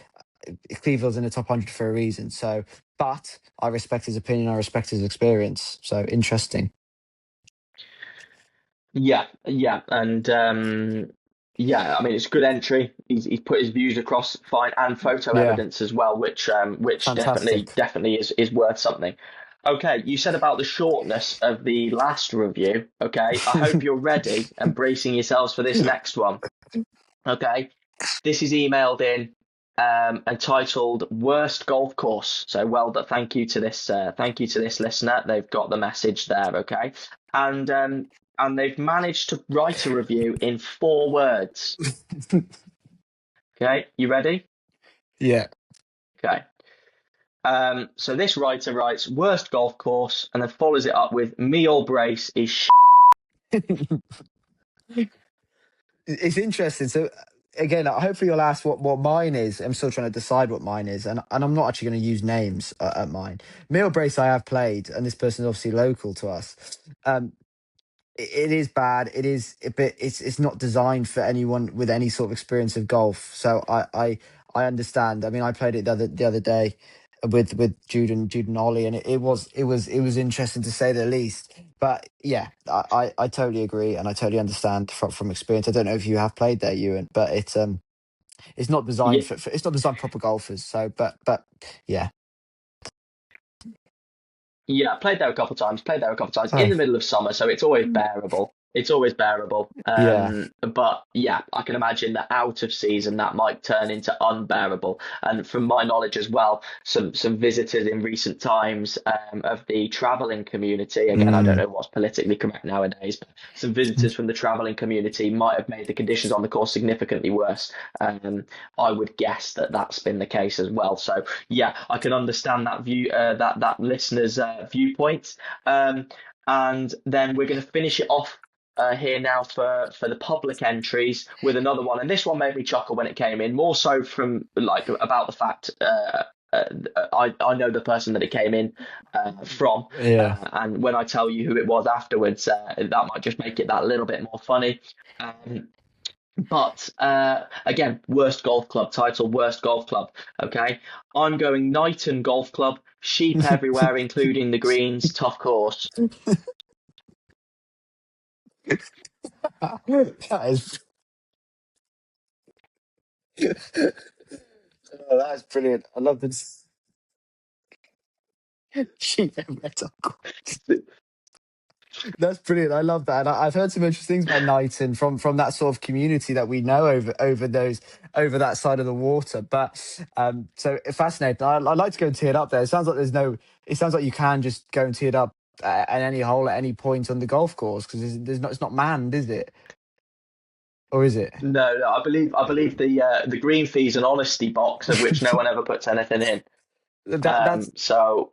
Cleveland's in the top 100 for a reason. So, but I respect his opinion. I respect his experience. So interesting. Yeah, and yeah. I mean, it's a good entry. He's put his views across fine and photo Yeah, evidence as well, which fantastic. definitely is worth something. Okay, you said about the shortness of the last review. Okay, I hope you're ready and bracing yourselves for this next one. Okay, this is emailed in entitled "Worst Golf Course." So well done. Thank you to this listener. They've got the message there. Okay, and they've managed to write a review in 4 words. Okay, you ready? Yeah. Okay. So this writer writes worst golf course and then follows it up with me all brace is It's interesting. So again, hopefully you'll ask what mine is. I'm still trying to decide what mine is, and I'm not actually going to use names at mine. Meal brace I have played, and this person is obviously local to us. It is bad. It is, but it's not designed for anyone with any sort of experience of golf. So I understand. I mean, I played it the other day with Jude and Ollie, and it was interesting to say the least. But yeah, I totally agree, and I totally understand from experience. I don't know if you have played there, Euan, but it's not designed yeah, for it's not designed for proper golfers. So, but yeah. yeah. Played there a couple of times. In Oh, the middle of summer, so it's always bearable. It's always bearable. Yeah. But yeah, I can imagine that out of season that might turn into unbearable. And from my knowledge as well, some visitors in recent times of the traveling community. Again, I don't Mm. know what's politically correct nowadays, but some visitors from the traveling community might have made the conditions on the course significantly worse. I would guess that that's been the case as well. So yeah, I can understand that view, that listener's viewpoint. And then we're going to finish it off here now for the public entries with another one, and this one made me chuckle when it came in, more so from like about the fact uh, I know the person that it came in from, Yeah. and when I tell you who it was afterwards, that might just make it that little bit more funny. Um, but again, worst golf club title, worst golf club. Okay, I'm going Knighton Golf Club, sheep everywhere, including the greens, tough course. That is oh, that is brilliant. I love this. Sheep metal. That's brilliant. I love that. And I've heard some interesting things about Knighton from that sort of community that we know over that side of the water. But so fascinating. I'd like to go and tee it up there. It sounds like there's no. It sounds like you can just go and tee it up at any hole at any point on the golf course because there's not. It's not manned, is it? Or is it? No, no, I believe the green fee's an honesty box of which no one ever puts anything in. That's So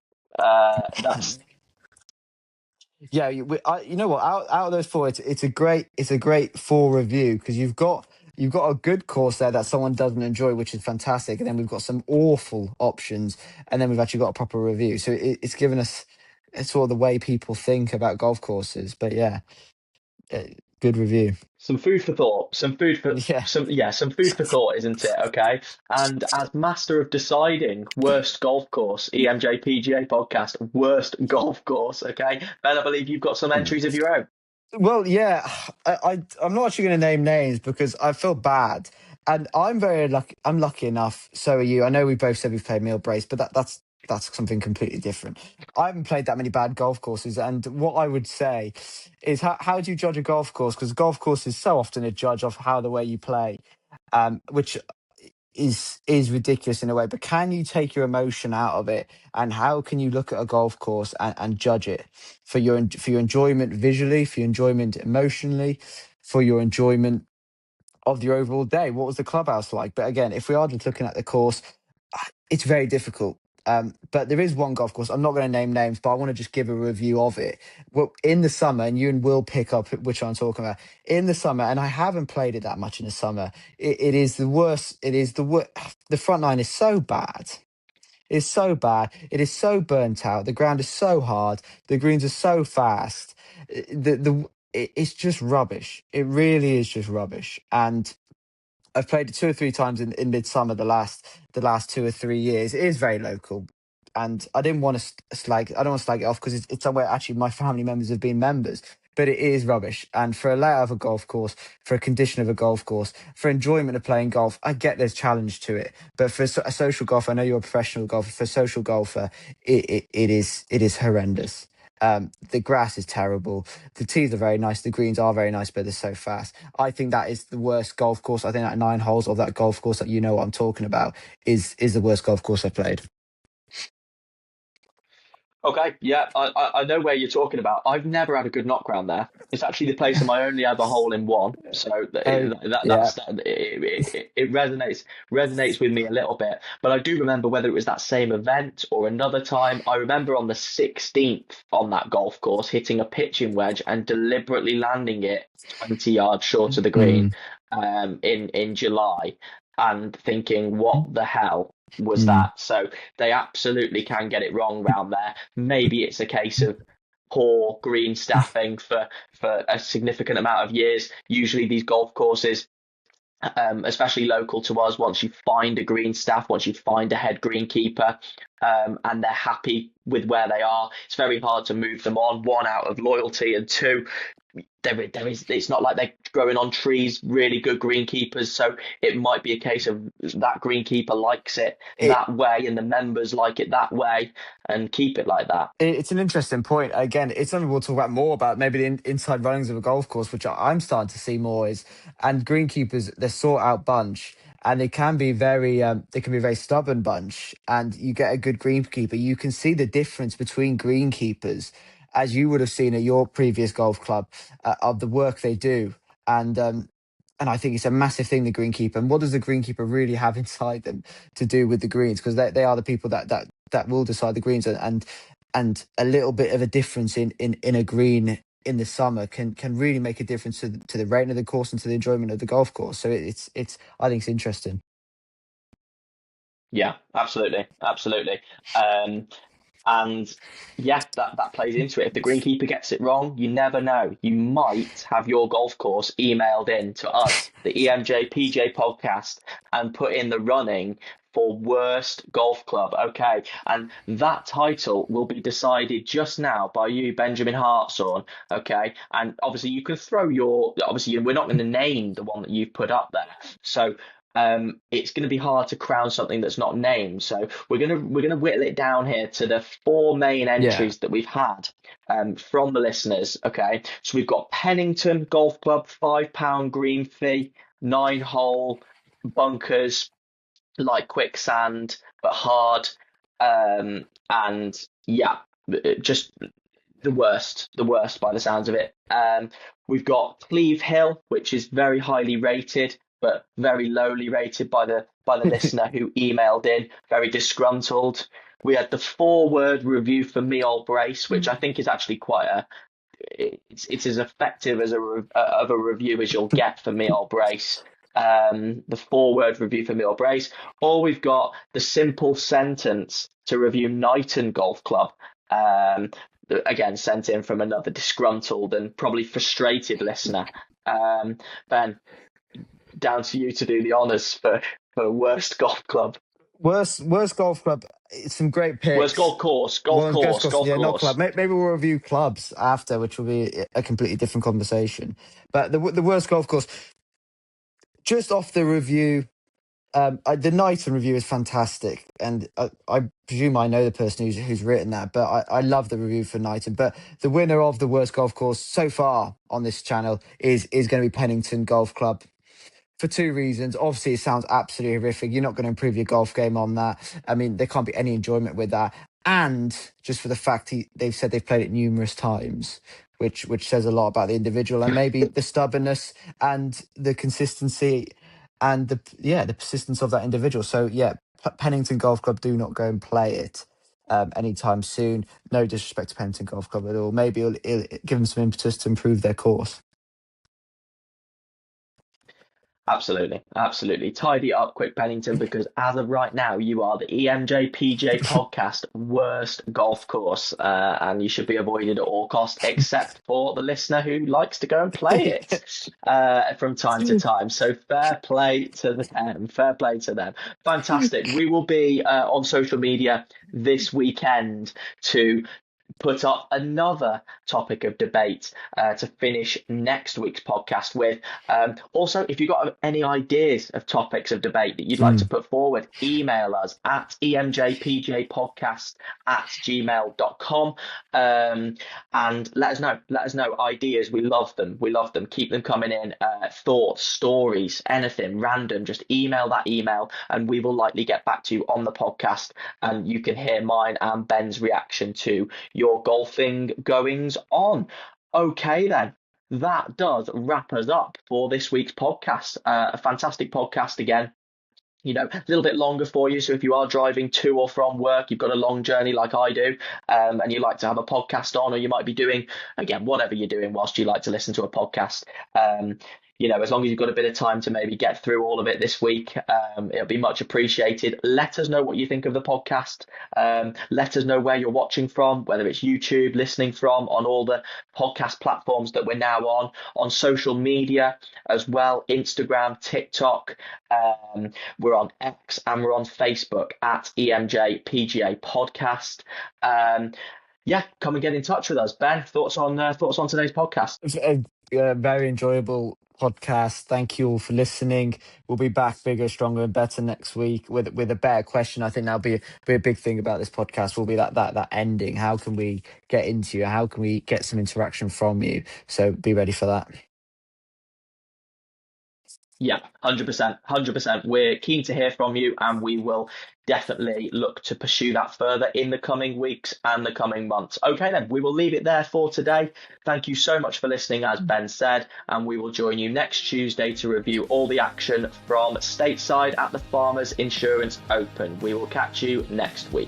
that's yeah. You know what? Out of those four, it's a great four review because you've got a good course there that someone doesn't enjoy, which is fantastic, and then we've got some awful options, and then we've actually got a proper review. So it's given us it's sort of the way people think about golf courses. But yeah, uh, good review. some food for thought. Yeah. Some food for thought, isn't it? Okay. And as master of deciding worst golf course, EMJ PGA podcast, worst golf course. Okay, Ben, I believe you've got some entries of your own. Well, yeah, I'm not actually going to name names because I feel bad, and I'm very lucky. I'm lucky enough. So are you. I know we both said we've played Meal Brace, but that's something completely different. I haven't played that many bad golf courses, and what I would say is how do you judge a golf course? Because golf course is so often a judge of how the way you play, which is ridiculous in a way, but can you take your emotion out of it, and how can you look at a golf course and judge it for your enjoyment visually, for your enjoyment emotionally, for your enjoyment of the overall day? What was the clubhouse like? But again, if we are just looking at the course, it's very difficult. But there is one golf course. I'm not going to name names, but I want to just give a review of it. Well, in the summer, and you and will pick up which I'm talking about. In the summer, and I haven't played it that much in the summer. It is the worst. It is the worst. The front line is so bad. It's so bad. It is so burnt out. The ground is so hard. The greens are so fast. It's just rubbish. It really is just rubbish. And I've played it two or three times in midsummer the last 2 or 3 years. It is very local, and I didn't want to slag. I don't want to slag it off because it's somewhere actually my family members have been members. But it is rubbish. And for a layout of a golf course, for a condition of a golf course, for enjoyment of playing golf, I get there's challenge to it. But for a social golfer, I know you're a professional golfer. For a social golfer, it is horrendous. The grass is terrible. The tees are very nice. The greens are very nice, but they're so fast. I think that is the worst golf course. I think that 9 holes of that golf course that you know what I'm talking about is the worst golf course I've played. Okay, yeah, I know where you're talking about. I've never had a good knock round there. It's actually the place of my only ever hole in one, so Oh, yeah. it resonates with me a little bit. But I do remember whether it was that same event or another time. I remember on the 16th on that golf course hitting a pitching wedge and deliberately landing it 20 yards short of the green, Mm, in July, and thinking, what the hell was mm, that? So they absolutely can get it wrong round there. Maybe it's a case of poor green staffing for a significant amount of years. Usually these golf courses, especially local to us, once you find a green staff, once you find a head greenkeeper, and they're happy with where they are, it's very hard to move them on. One, out of loyalty, and two, there is. It's not like they're growing on trees. Really good greenkeepers, so it might be a case of that greenkeeper likes it It, that way, and the members like it that way, and keep it like that. it's an interesting point. Again, it's something we'll talk about more about, maybe the inside runnings of a golf course, which I'm starting to see more is, and greenkeepers, they're sought out bunch, and they can be they can be a very stubborn bunch. And you get a good greenkeeper, you can see the difference between greenkeepers, as you would have seen at your previous golf club, of the work they do. And I think it's a massive thing, the greenkeeper. And what does the greenkeeper really have inside them to do with the greens? Because they are the people that will decide the greens, and a little bit of a difference in a green in the summer can really make a difference to the rating of the course and to the enjoyment of the golf course. So it's I think it's interesting. Yeah, absolutely, absolutely. And yeah, that plays into it. If the greenkeeper gets it wrong, you never know. You might have your golf course emailed in to us, the EMJ PGA Podcast, and put in the running for worst golf club. Okay, and that title will be decided just now by you, Benjamin Hartshorn. Okay, and obviously you can throw your. Obviously, we're not going to name the one that you've put up there. So it's going to be hard to crown something that's not named. So we're gonna whittle it down here to the four main entries that we've had from the listeners. Okay, so we've got Pennington Golf Club, £5 green fee, 9-hole bunkers, like quicksand but hard, and yeah, just the worst by the sounds of it. We've got Cleve Hill, which is very highly rated, but very lowly rated by the listener who emailed in, very disgruntled. We had the 4-word review for Me Old Brace, which I think is actually quite it's as effective as of a review as you'll get for Me Old Brace. The 4-word review for Me Old Brace. Or we've got the simple sentence to review Knighton Golf Club. Again, sent in from another disgruntled and probably frustrated listener. Ben, down to you to do the honours for worst golf club. Worst golf club. Some great picks. Worst golf course. Golf course. Yeah, not club. Maybe we'll review clubs after, which will be a completely different conversation. But the worst golf course. Just off the review, the Knighton review is fantastic, and I presume I know the person who's written that, but I love the review for Knighton. But the winner of the worst golf course so far on this channel is going to be Pennington Golf Club, for 2 reasons. Obviously, it sounds absolutely horrific. You're not going to improve your golf game on that. I mean, there can't be any enjoyment with that. And just for the fact they've said they've played it numerous times, which says a lot about the individual, and maybe the stubbornness and the consistency and the persistence of that individual. So yeah, Pennington Golf Club, do not go and play it anytime soon. No disrespect to Pennington Golf Club at all. Maybe it'll give them some impetus to improve their course. Absolutely. Tidy up quick, Pennington, because as of right now, you are the EMJ PGA Podcast worst golf course, and you should be avoided at all costs, except for the listener who likes to go and play it from time to time. So fair play to them. Fair play to them. Fantastic. We will be on social media this weekend to put up another topic of debate to finish next week's podcast with. Also, if you've got any ideas of topics of debate that you'd like to put forward, email us at emjpgapodcast@gmail.com, and let us know ideas. We love them. Keep them coming in. Thoughts, stories, anything random, just email that email and we will likely get back to you on the podcast, and you can hear mine and Ben's reaction to your golfing goings on. Okay, then. That does wrap us up for this week's podcast. A fantastic podcast again. You know, a little bit longer for you. So if you are driving to or from work, you've got a long journey like I do, and you like to have a podcast on, or you might be doing, again, whatever you're doing whilst you like to listen to a podcast. as long as you've got a bit of time to maybe get through all of it this week, it'll be much appreciated. Let us know what you think of the podcast. Let us know where you're watching from, whether it's YouTube, listening from, on all the podcast platforms that we're now on social media as well, Instagram, TikTok. We're on X and we're on Facebook at EMJ PGA Podcast. Come and get in touch with us. Ben, thoughts on today's podcast? It's a very enjoyable podcast. Thank you all for listening. We'll be back bigger, stronger, and better next week with a better question. I think that'll be a big thing about this podcast. Will be that ending. How can we get into you? How can we get some interaction from you? So be ready for that. Yeah, 100%. We're keen to hear from you, and we will definitely look to pursue that further in the coming weeks and the coming months. Okay, then, we will leave it there for today. Thank you so much for listening, as Ben said, and we will join you next Tuesday to review all the action from stateside at the Farmers Insurance Open. We will catch you next week.